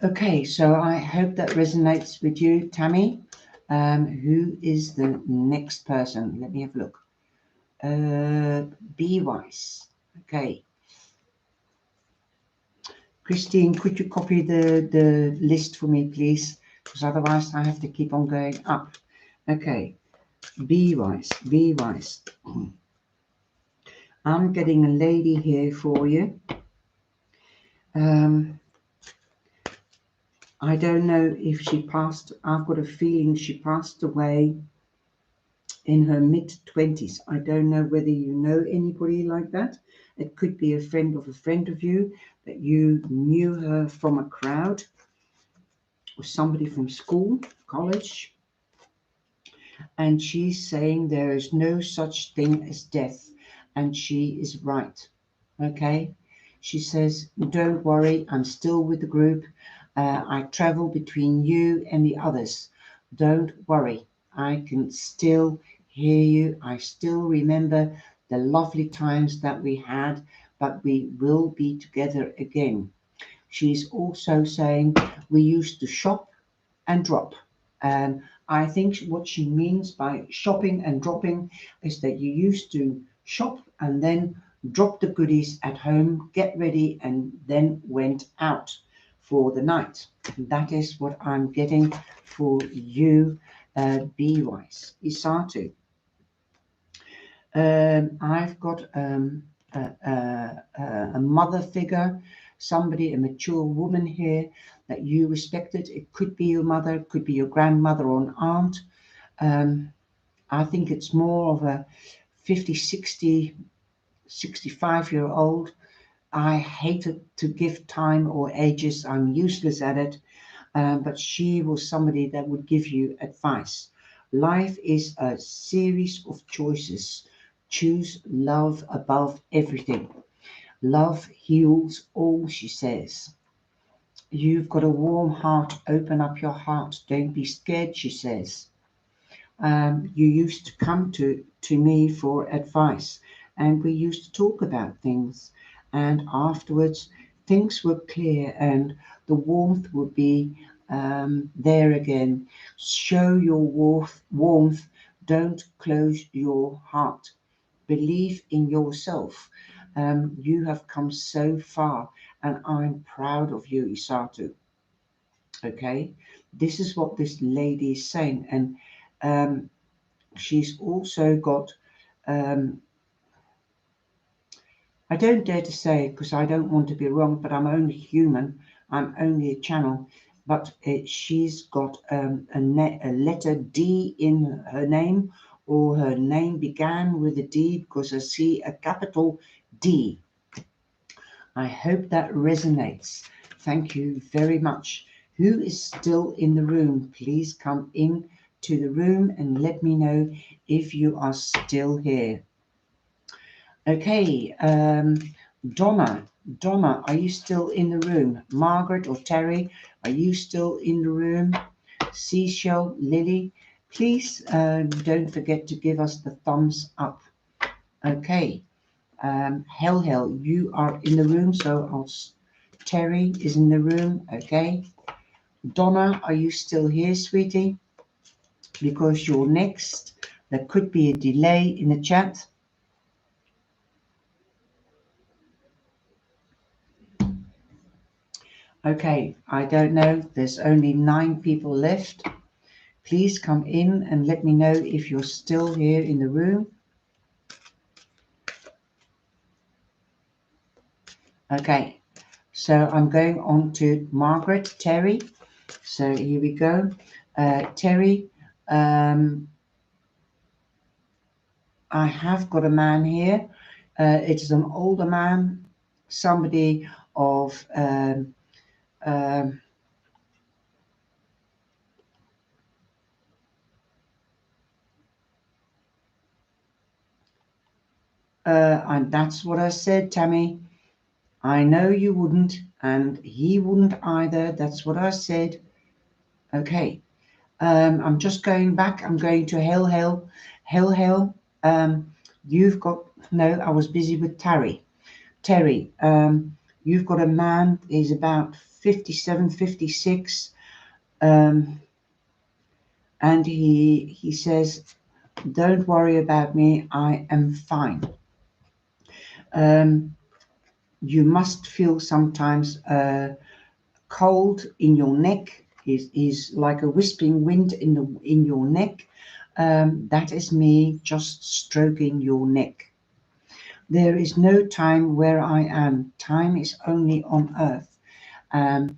Okay, so I hope that resonates with you, Tammy. Who is the next person? Let me have a look. Be wise. Okay. Christine, could you copy the list for me, please? Because otherwise I have to keep on going up. Okay. Be wise. Be wise. I'm getting a lady here for you. I don't know if she passed. I've got a feeling she passed away in her mid-20s. I don't know whether you know anybody like that. It could be a friend of you, that you knew her from a crowd. or somebody from school, college, and she's saying there is no such thing as death, and she is right. Okay, she says, don't worry, I'm still with the group. I travel between you and the others. Don't worry, I can still hear you. I still remember the lovely times that we had, but we will be together again. She's also saying we used to shop and drop. And I think what she means by shopping and dropping is that you used to shop and then drop the goodies at home, get ready, and then went out for the night. That is what I'm getting for you, B-Wise. Isatu. I've got a mother figure, somebody, a mature woman here that you respected. It could be your mother, it could be your grandmother or an aunt. I think it's more of a 50, 60, 65-year-old. I hated to give time or ages. I'm useless at it. But she was somebody that would give you advice. Life is a series of choices. Choose love above everything. Love heals all, she says. You've got a warm heart. Open up your heart. Don't be scared, she says. You used to come to me for advice, and we used to talk about things. And afterwards, things were clear, and the warmth would be there again. Show your warmth. Don't close your heart. Believe in yourself. You have come so far, and I'm proud of you, Isatu. Okay, this is what this lady is saying, and she's also got, um, I don't dare to say it because I don't want to be wrong, but I'm only human, I'm only a channel, but she's got a letter D in her name, or her name began with a D, because I see a capital D. I hope that resonates. Thank you very much. Who is still in the room? Please come in to the room and let me know if you are still here. Okay, Donna. Donna, are you still in the room? Margaret or Terry, are you still in the room? Seashell, Lily, please don't forget to give us the thumbs up. Okay, Hell, you are in the room, so Terry is in the room. Okay, Donna, are you still here, sweetie? Because you're next. There could be a delay in the chat. Okay, I don't know. There's only 9 people left. Please come in and let me know if you're still here in the room. Okay, so I'm going on to Margaret, Terry. So here we go. Terry, I have got a man here. It is an older man, somebody of and that's what I said, Tammy. I know you wouldn't, and he wouldn't either. That's what I said. Okay. I'm just going back. I'm going to Hell. You've got, no, I was busy with Terry. Terry, you've got a man, he's about 57, 56, and he says, don't worry about me, I am fine. You must feel sometimes cold in your neck, is like a whispering wind in your neck. That is me just stroking your neck. There is no time where I am. Time is only on earth. And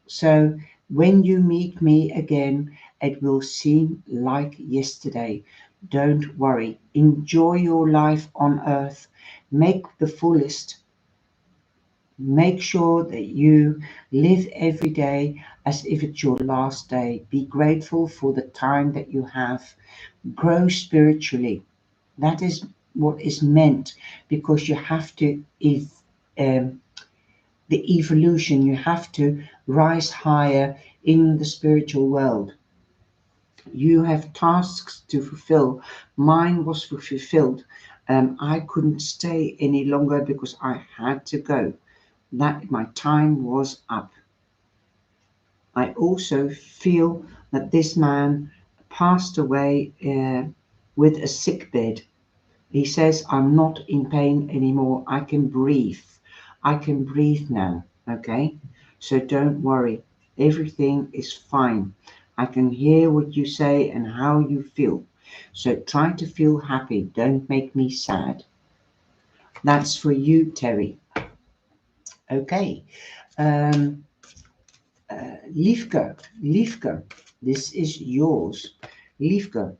so when you meet me again, it will seem like yesterday. Don't worry. Enjoy your life on earth. Make the fullest Make sure that you live every day as if it's your last day. Be grateful for the time that you have. Grow spiritually. That is what is meant, because you have to, if the evolution, you have to rise higher in the spiritual world. You have tasks to fulfill. Mine was fulfilled. I couldn't stay any longer because I had to go. That my time was up. I also feel that this man passed away with a sick bed. He says, I'm not in pain anymore. I can breathe. I can breathe now. Okay? So don't worry. Everything is fine. I can hear what you say and how you feel. So try to feel happy. Don't make me sad. That's for you, Terry. Okay. Um, Liefke, this is yours. Liefke,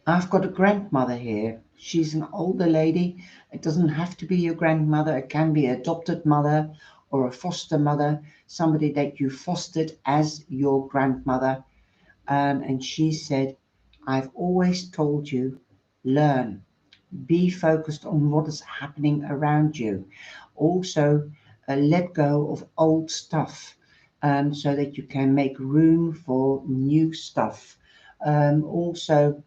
I've got a grandmother here. She's an older lady. It doesn't have to be your grandmother. It can be adopted mother or a foster mother, somebody that you fostered as your grandmother. And she said, I've always told you, learn, be focused on what is happening around you. Also, let go of old stuff, so that you can make room for new stuff. Also,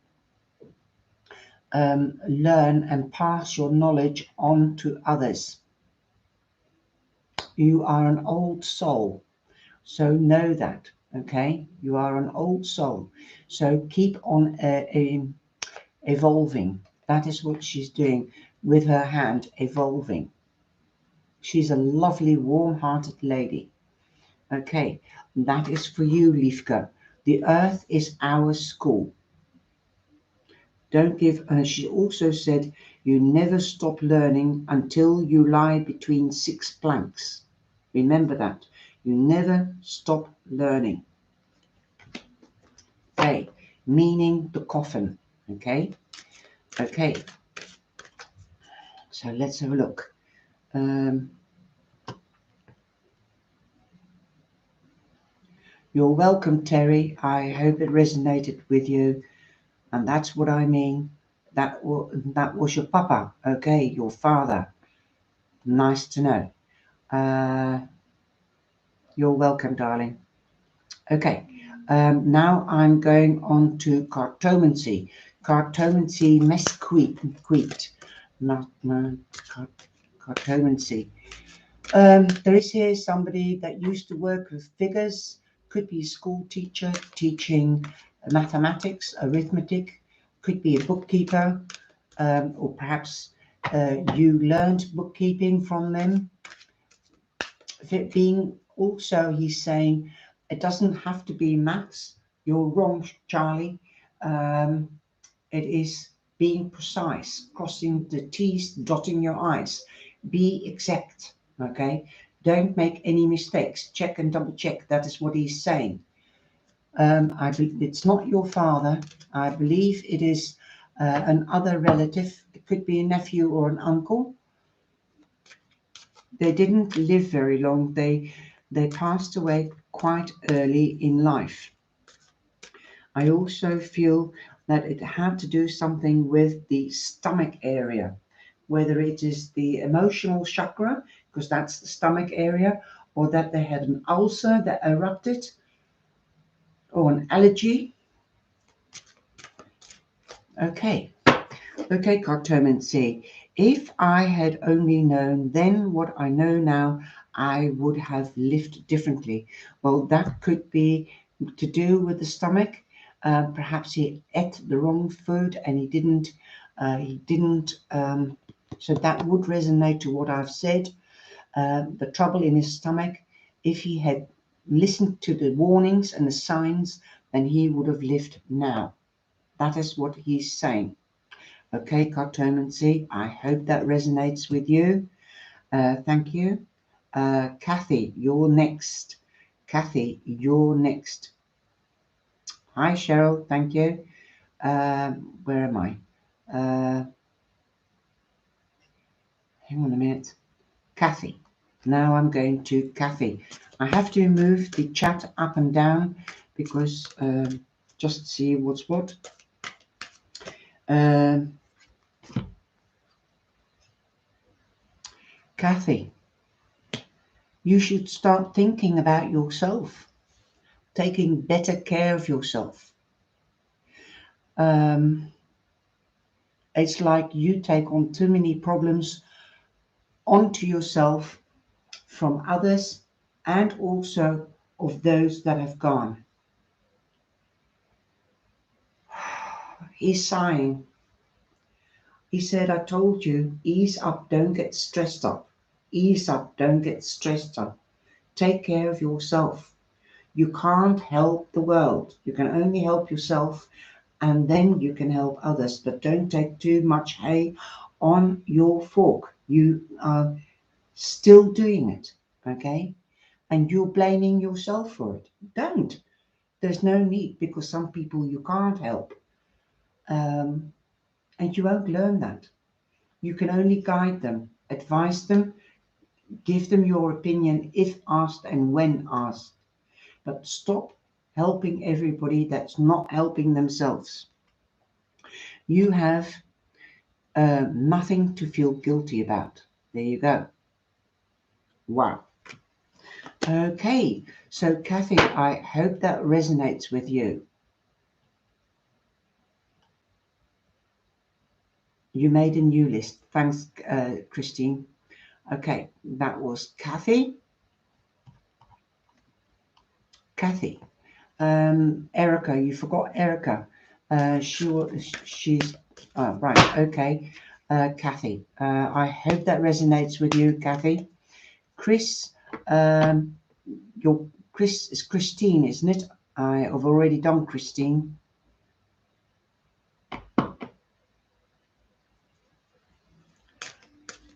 learn and pass your knowledge on to others. You are an old soul, so know that, okay? You are an old soul, so keep on evolving. That is what she's doing with her hand, evolving. She's a lovely, warm-hearted lady. Okay, that is for you, Liefke. The earth is our school. Don't give. She also said, you never stop learning until you lie between six planks. Remember that. You never stop learning. Okay, meaning the coffin. Okay, okay. So let's have a look. You're welcome, Terry. I hope it resonated with you. And that's what I mean. That was your papa, okay, your father. Nice to know. Uh, you're welcome, darling. Okay, now I'm going on to cartomancy. Cartomancy mesquite, not cartomancy. There is here somebody that used to work with figures, could be a school teacher teaching mathematics, arithmetic, could be a bookkeeper, or perhaps you learned bookkeeping from them. It being also, he's saying, it doesn't have to be maths. You're wrong, Charlie. Um, it is being precise, crossing the T's, dotting your I's. Be exact, okay? Don't make any mistakes. Check and double check. That is what he's saying. It's not your father. I believe it is an other relative. It could be a nephew or an uncle. They didn't live very long. They passed away quite early in life. I also feel that it had to do something with the stomach area, whether it is the emotional chakra, because that's the stomach area, or that they had an ulcer that erupted, or an allergy. Okay, okay, cartomancy. If I had only known then what I know now, I would have lived differently. Well, that could be to do with the stomach. Perhaps he ate the wrong food and he didn't. So that would resonate to what I've said. The trouble in his stomach. If he had listened to the warnings and the signs, then he would have lived now. That is what he's saying. Okay, cartomancy. I hope that resonates with you. Thank you. Kathy, you're next. Kathy, you're next. Hi, Cheryl. Thank you. Where am I? Hang on a minute. Kathy. Now I'm going to Kathy. I have to move the chat up and down because just see what's what. Kathy, you should start thinking about yourself, taking better care of yourself. It's like you take on too many problems onto yourself from others and also of those that have gone. He's sighing. He said, I told you, ease up, don't get stressed up. Ease up, don't get stressed up. Take care of yourself. You can't help the world. You can only help yourself, and then you can help others. But don't take too much hay on your fork. You are still doing it, okay? And you're blaming yourself for it. Don't. There's no need, because some people you can't help. And you won't learn that. You can only guide them, advise them, give them your opinion if asked and when asked. But stop helping everybody that's not helping themselves. You have nothing to feel guilty about. There you go. Wow. Okay, so Kathy, I hope that resonates with you. You made a new list. Thanks, Christine. Okay, that was Kathy. Kathy. Erica, you forgot Erica. She's right. Okay, Kathy. I hope that resonates with you, Kathy. Chris, your Chris is Christine, isn't it? I have already done Christine.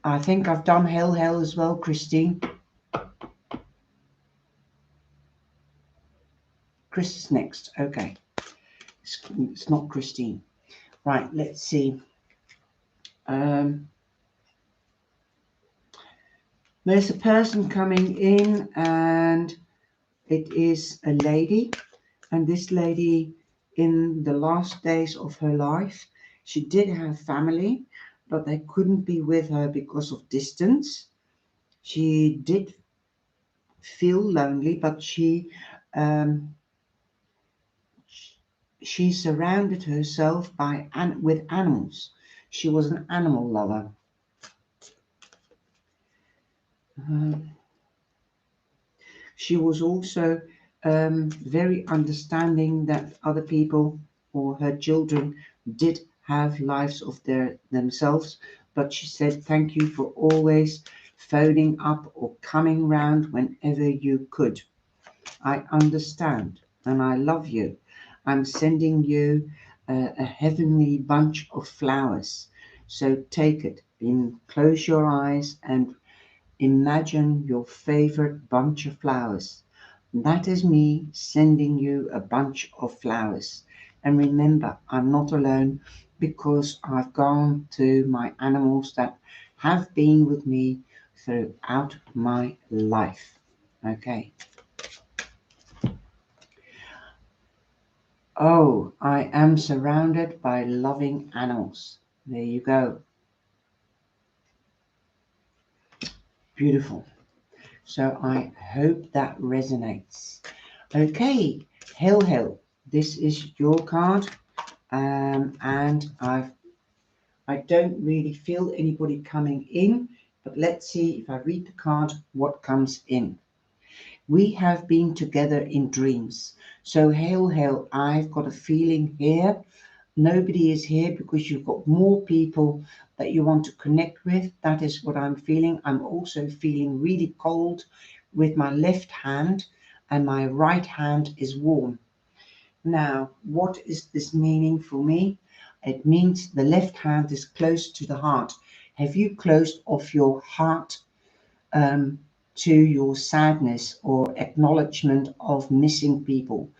I think I've done Hell as well, Christine. Chris is next. Okay. It's not Christine. Right, let's see. There's a person coming in, and it is a lady. And this lady, in the last days of her life, she did have family, but they couldn't be with her because of distance. She did feel lonely, but she surrounded herself with animals. She was an animal lover. She was also very understanding that other people or her children did have lives of themselves, but she said thank you for always phoning up or coming round whenever you could. I understand and I love you. I'm sending you a heavenly bunch of flowers. So take it. Close your eyes and imagine your favorite bunch of flowers. That is me sending you a bunch of flowers. And remember, I'm not alone, because I've gone to my animals that have been with me throughout my life. Okay. Oh, I am surrounded by loving animals. There you go. Beautiful. So I hope that resonates. Okay, Hill, this is your card, and I don't really feel anybody coming in, but let's see if I read the card, what comes in. We have been together in dreams. So Hill, I've got a feeling here. Nobody is here because you've got more people that you want to connect with. That is what I'm feeling. I'm also feeling really cold with my left hand, and my right hand is warm. Now, what is this meaning for me? It means the left hand is close to the heart. Have you closed off your heart to your sadness or acknowledgement of missing people?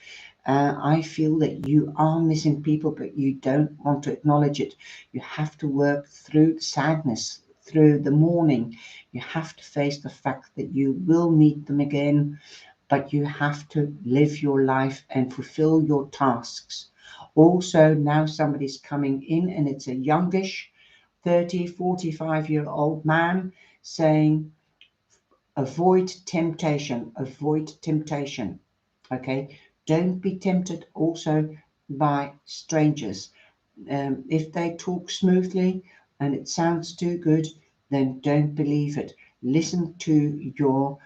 I feel that you are missing people, but you don't want to acknowledge it. You have to work through sadness, through the mourning. You have to face the fact that you will meet them again, but you have to live your life and fulfill your tasks. Also, now somebody's coming in, and it's a youngish 30, 45-year-old man saying, avoid temptation, avoid temptation. Okay, don't be tempted also by strangers. If they talk smoothly and it sounds too good, then don't believe it. Listen to your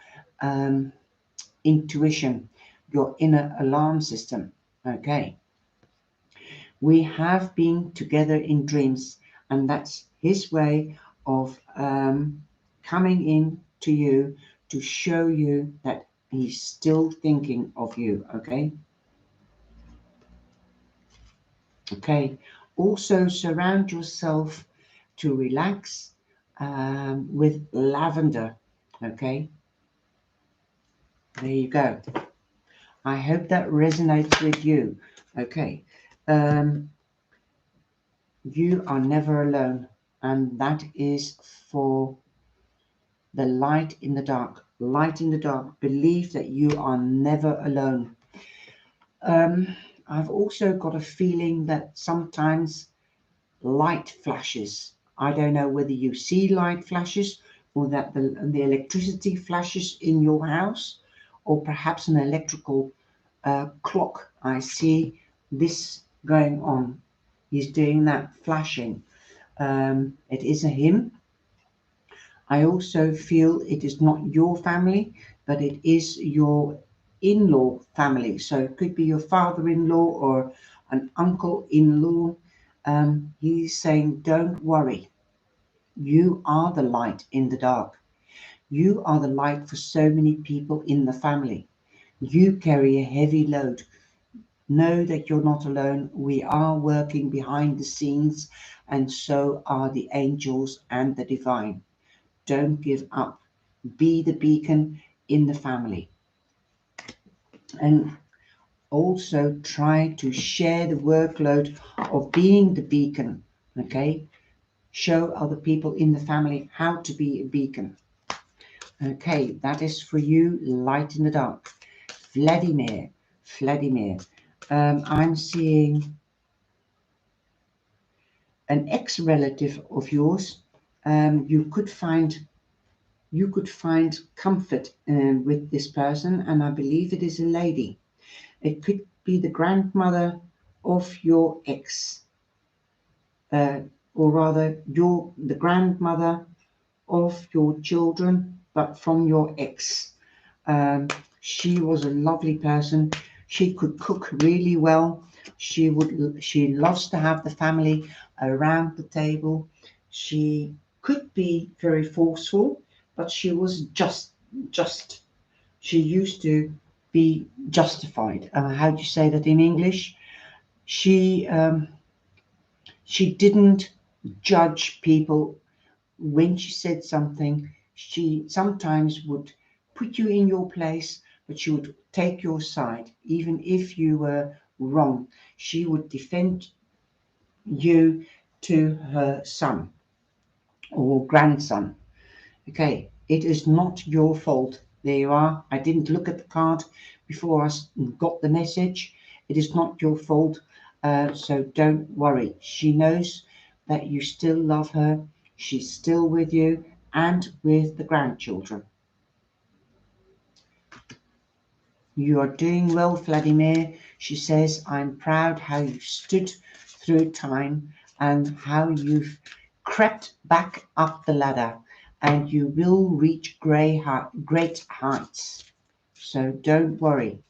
intuition, your inner alarm system. Okay, we have been together in dreams, and that's his way of coming in to you to show you that he's still thinking of you. Okay, also surround yourself to relax with lavender. Okay, there you go. I hope that resonates with you. Okay, um, you are never alone, and that is for the light in the dark. Light in the dark. Believe that you are never alone. I've also got a feeling that sometimes light flashes. I don't know whether you see light flashes or that the electricity flashes in your house, or perhaps an electrical clock. I see this going on. He's doing that flashing. It is a him. I also feel it is not your family, but it is your in-law family. So it could be your father-in-law or an uncle-in-law. He's saying, don't worry. You are the light in the dark. You are the light for so many people in the family. You carry a heavy load. Know that you're not alone. We are working behind the scenes, and so are the angels and the divine. Don't give up. Be the beacon in the family. And also try to share the workload of being the beacon. Okay? Show other people in the family how to be a beacon. Okay, that is for you, light in the dark. Vladimir, Vladimir. I'm seeing an ex-relative of yours. You could find comfort with this person, and I believe it is a lady. It could be the grandmother of your ex, uh, or rather, the grandmother of your children, but from your ex. Um, she was a lovely person. She could cook really well. She loves to have the family around the table. She could be very forceful, but she was just. She used to be justified. How do you say that in English? She she didn't judge people when she said something. She sometimes would put you in your place, but she would take your side, even if you were wrong. She would defend you to her son or grandson. Okay, it is not your fault. There you are. I didn't look at the card before I got the message. It is not your fault. So don't worry. She knows that you still love her. She's still with you and with the grandchildren. You are doing well, Vladimir. She says, I'm proud how you stood through time and how you've crept back up the ladder, and you will reach great heights. So don't worry.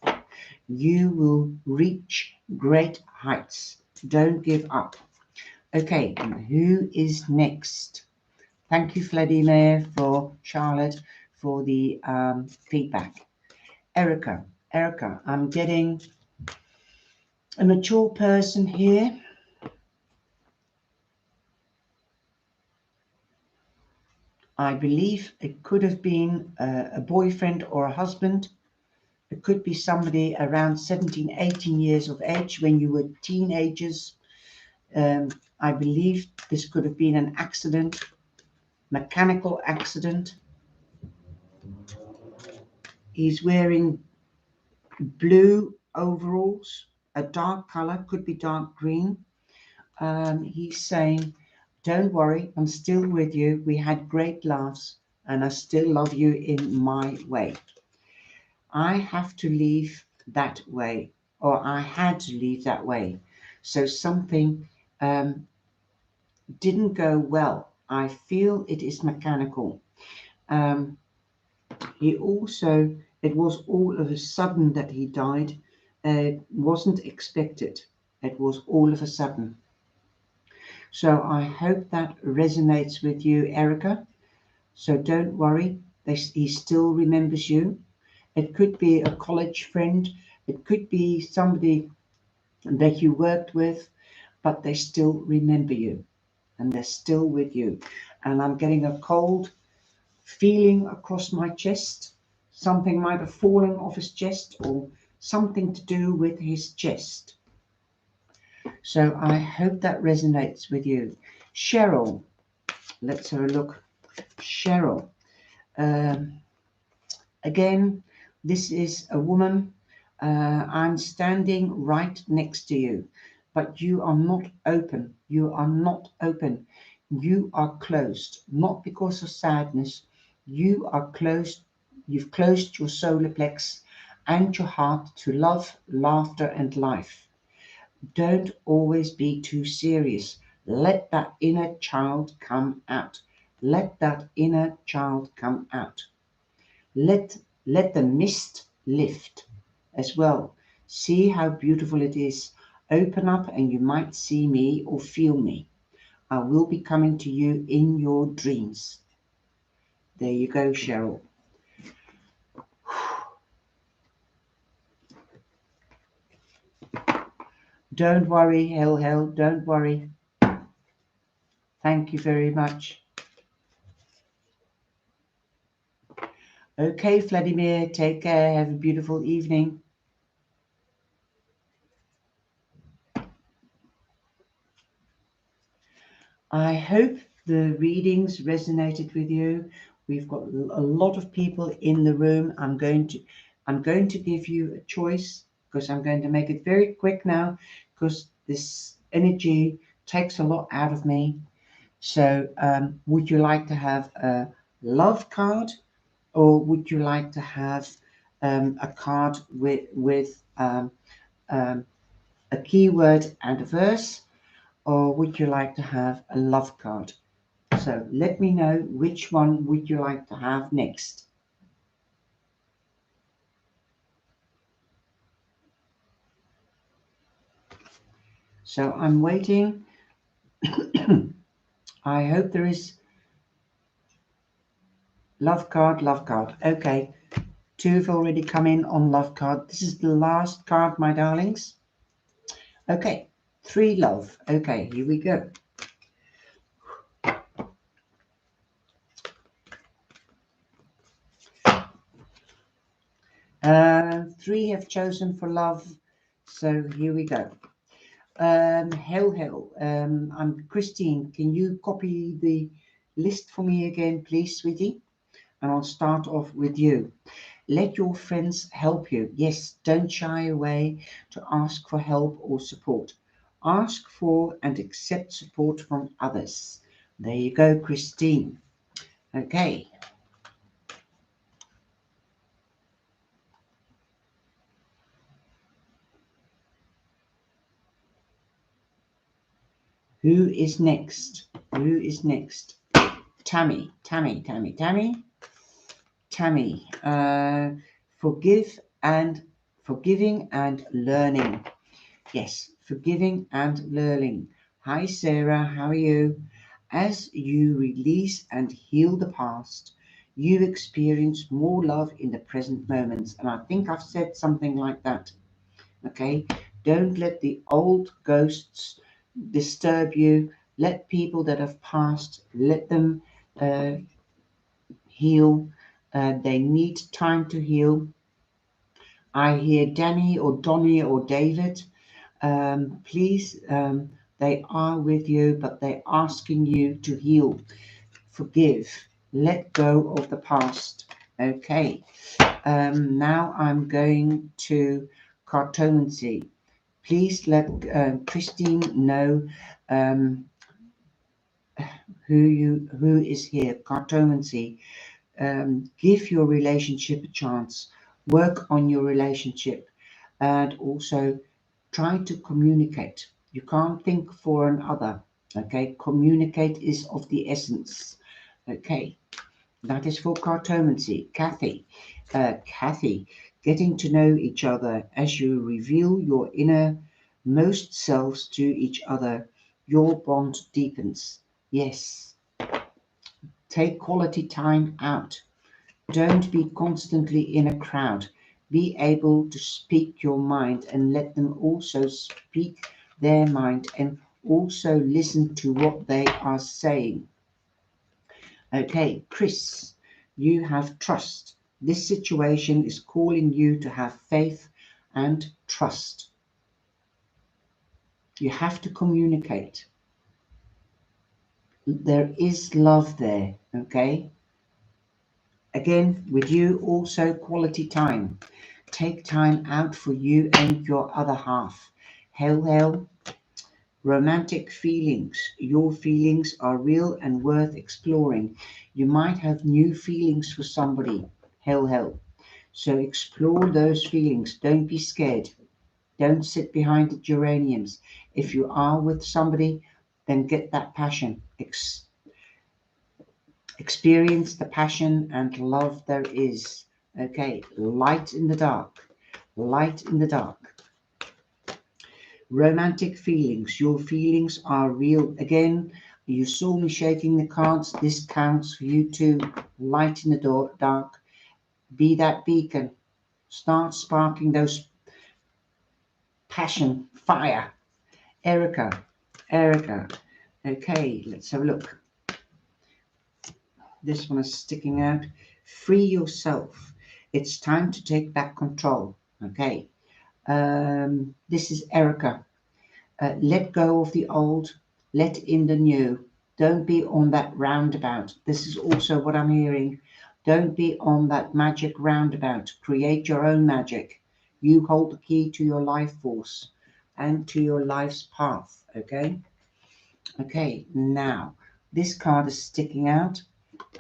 You will reach great heights. Don't give up. Okay, and who is next? Thank you, Vladimir, for Charlotte, for the feedback. Erica, I'm getting a mature person here. I believe it could have been a boyfriend or a husband, It could be somebody around 17, 18 years of age when you were teenagers. I believe this could have been an accident, mechanical accident. He's wearing blue overalls, a dark color, could be dark green. He's saying, don't worry, I'm still with you. We had great laughs and I still love you in my way. I have to leave that way, or I had to leave that way. So something didn't go well. I feel it is mechanical. Um, he also, it was all of a sudden that he died. It wasn't expected. It was all of a sudden. So I hope that resonates with you, Erica. So don't worry, he still remembers you. It could be a college friend, it could be somebody that you worked with, but they still remember you and they're still with you. And I'm getting a cold feeling across my chest. Something might have fallen off his chest or something to do with his chest. So I hope that resonates with you. Cheryl, let's have a look. Cheryl. Um, Again, this is a woman. I'm standing right next to you, but you are not open. You are not open. You are closed, not because of sadness. You are closed. You've closed your solar plex and your heart to love, laughter, and life. Don't always be too serious. Let that inner child come out. Let that inner child come out. Let let the mist lift as well. See how beautiful it is. Open up and you might see me or feel me. I will be coming to you in your dreams. There you go, Cheryl. Don't worry, hell, don't worry. Thank you very much. Okay, Vladimir, take care. Have a beautiful evening. I hope the readings resonated with you. We've got a lot of people in the room. I'm going to give you a choice because I'm going to make it very quick now because this energy takes a lot out of me. So would you like to have a love card or would you like to have a card with a keyword and a verse, or would you like to have a love card? So let me know which one would you like to have next. So I'm waiting. I hope there is love card, love card. Okay, two have already come in on love card. This is the last card, my darlings. Okay, three love. Okay, here we go. Three have chosen for love. So here we go. Hell. I'm Christine. Can you copy the list for me again, please, sweetie? And I'll start off with you. Let your friends help you. Yes, don't shy away to ask for help or support. Ask for and accept support from others. There you go, Christine. Okay. Who is next? Who is next? Tammy. Forgiving and learning. Yes, forgiving and learning. Hi, Sarah. How are you? As you release and heal the past, you experience more love in the present moments. And I think I've said something like that. Okay? Don't let the old ghosts disturb you. Let people that have passed, let them uh, heal. They need time to heal. I hear Danny or Donny or David. Please, they are with you, but they're asking you to heal, forgive, let go of the past. Okay. Now I'm going to cartomancy. Please let Christine know um, who is here. Cartomancy. Give your relationship a chance. Work on your relationship, and also try to communicate. You can't think for another. Okay, communicate is of the essence. Okay, that is for cartomancy. Kathy, getting to know each other as you reveal your innermost selves to each other, your bond deepens. Yes, take quality time out. Don't be constantly in a crowd. Be able to speak your mind and let them also speak their mind and also listen to what they are saying. Okay, Chris, you have trust. This situation is calling you to have faith and trust. You have to communicate. There is love there, okay? Again, with you, also quality time. Take time out for you and your other half. Hail, romantic feelings. Your feelings are real and worth exploring. You might have new feelings for somebody. Hail. So explore those feelings. Don't be scared. Don't sit behind the geraniums. If you are with somebody, then get that passion. Experience the passion and love there is. Okay, light in the dark. Light in the dark. Romantic feelings. Your feelings are real. Again, you saw me shaking the cards. This counts for you too. Light in the dark. Be that beacon. Start sparking those passion, fire. Erica. Okay, let's have a look. This one is sticking out. Free yourself. It's time to take back control. Okay. This is Erica. Let go of the old, let in the new. Don't be on that roundabout. This is also what I'm hearing. Don't be on that magic roundabout. Create your own magic. You hold the key to your life force and to your life's path. Okay. Okay. Now, this card is sticking out.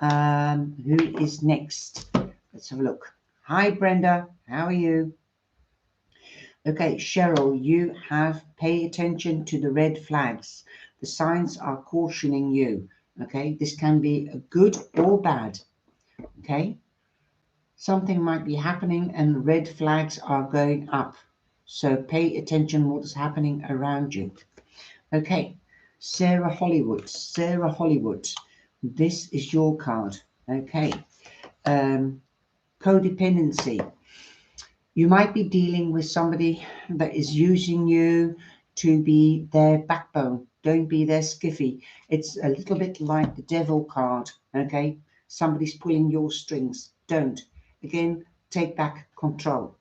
Who is next? Let's have a look. Hi, Brenda. How are you? Okay, Cheryl, you have pay attention to the red flags. The signs are cautioning you. Okay, this can be good or bad. Okay, something might be happening and red flags are going up. So pay attention what is happening around you. Okay, Sarah Hollywood. This is your card. Okay, codependency. You might be dealing with somebody that is using you to be their backbone. Don't be their skiffy. It's a little bit like the devil card, okay? Somebody's pulling your strings. Don't. Again, take back control.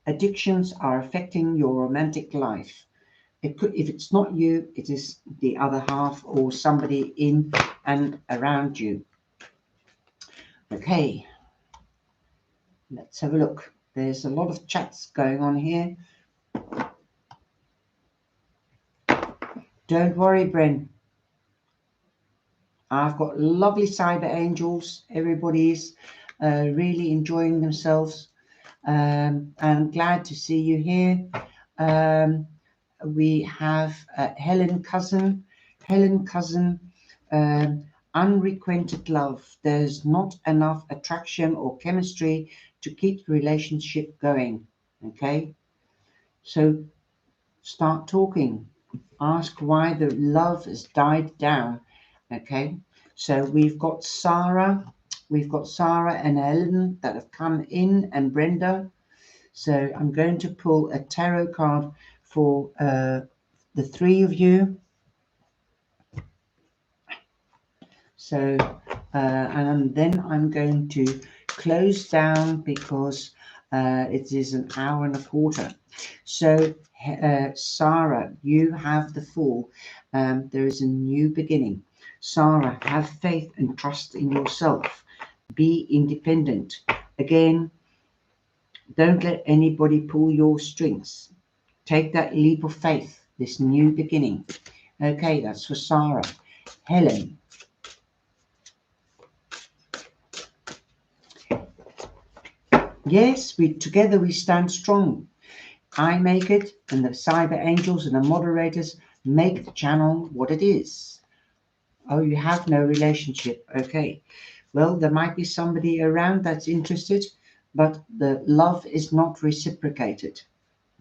Addictions are affecting your romantic life. It could, if it's not you, it is the other half or somebody in and around you. Okay, let's have a look. There's a lot of chats going on here. Don't worry, Bren. I've got lovely cyber angels. Everybody's really enjoying themselves. And I'm glad to see you here. We have Helen Cousin. Unrequited love. There's not enough attraction or chemistry to keep the relationship going. Okay? So start talking. Ask why the love has died down. Okay, so we've got Sarah and Ellen that have come in, and Brenda. So I'm going to pull a tarot card for the three of you. So and then I'm going to close down because It is an hour and a quarter. So, Sarah, you have the Fool. There is a new beginning. Sarah, have faith and trust in yourself. Be independent. Again, don't let anybody pull your strings. Take that leap of faith, this new beginning. Okay, that's for Sarah. Helen, yes, together we stand strong. I make it, and the cyber angels and the moderators make the channel what it is. Oh, you have no relationship. Okay. Well, there might be somebody around that's interested, but the love is not reciprocated.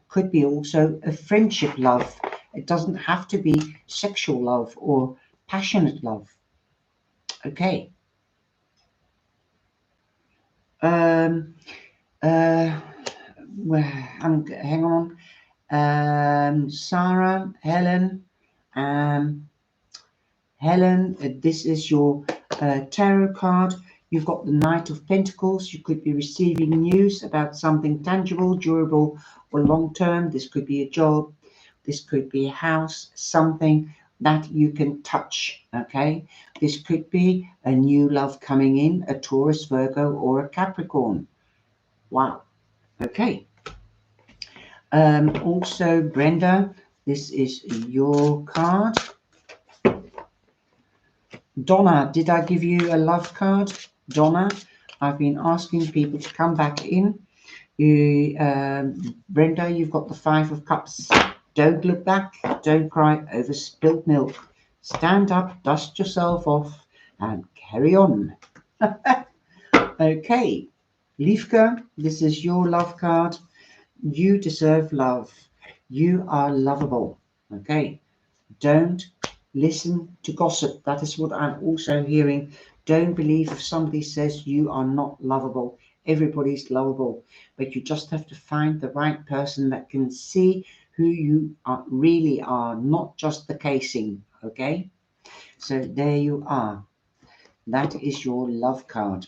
Could be also a friendship love. It doesn't have to be sexual love or passionate love. Okay. Um, well, hang on. Sarah, Helen, um, this is your tarot card. You've got the Knight of Pentacles. You could be receiving news about something tangible, durable, or long term. This could be a job. This could be a house, something that you can touch. Okay. This could be a new love coming in, a Taurus, Virgo, or a Capricorn. Wow. Okay. Also, Brenda, this is your card. Donna, did I give you a love card? Donna, I've been asking people to come back in. Brenda, you've got the Five of Cups. Don't look back. Don't cry over spilled milk. Stand up, dust yourself off, and carry on. Okay. Leafka, this is your love card. You deserve love. You are lovable. Okay. Don't listen to gossip. That is what I'm also hearing. Don't believe if somebody says you are not lovable. Everybody's lovable, but you just have to find the right person that can see who you really are, not just the casing. Okay, so there you are. That is your love card.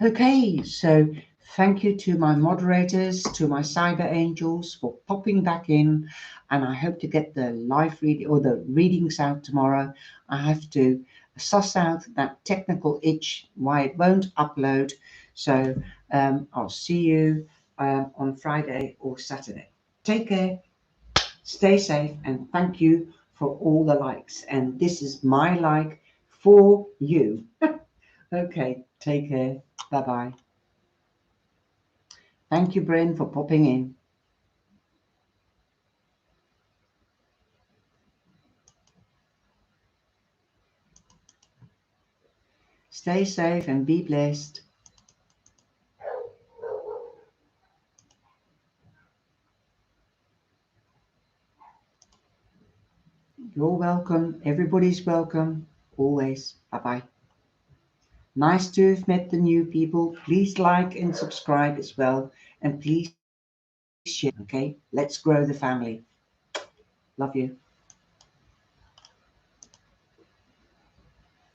Okay, so thank you to my moderators, to my cyber angels for popping back in, and I hope to get the live reading or the readings out tomorrow. I have to suss out that technical itch why it won't upload. So I'll see you on Friday or Saturday. Take care, stay safe, and thank you for all the likes. And this is my like for you. Okay, take care. Bye bye. Thank you, Bryn, for popping in. Stay safe and be blessed. You're welcome. Everybody's welcome. Always. Bye-bye. Nice to have met the new people. Please like and subscribe as well. And please share. Okay? Let's grow the family. Love you.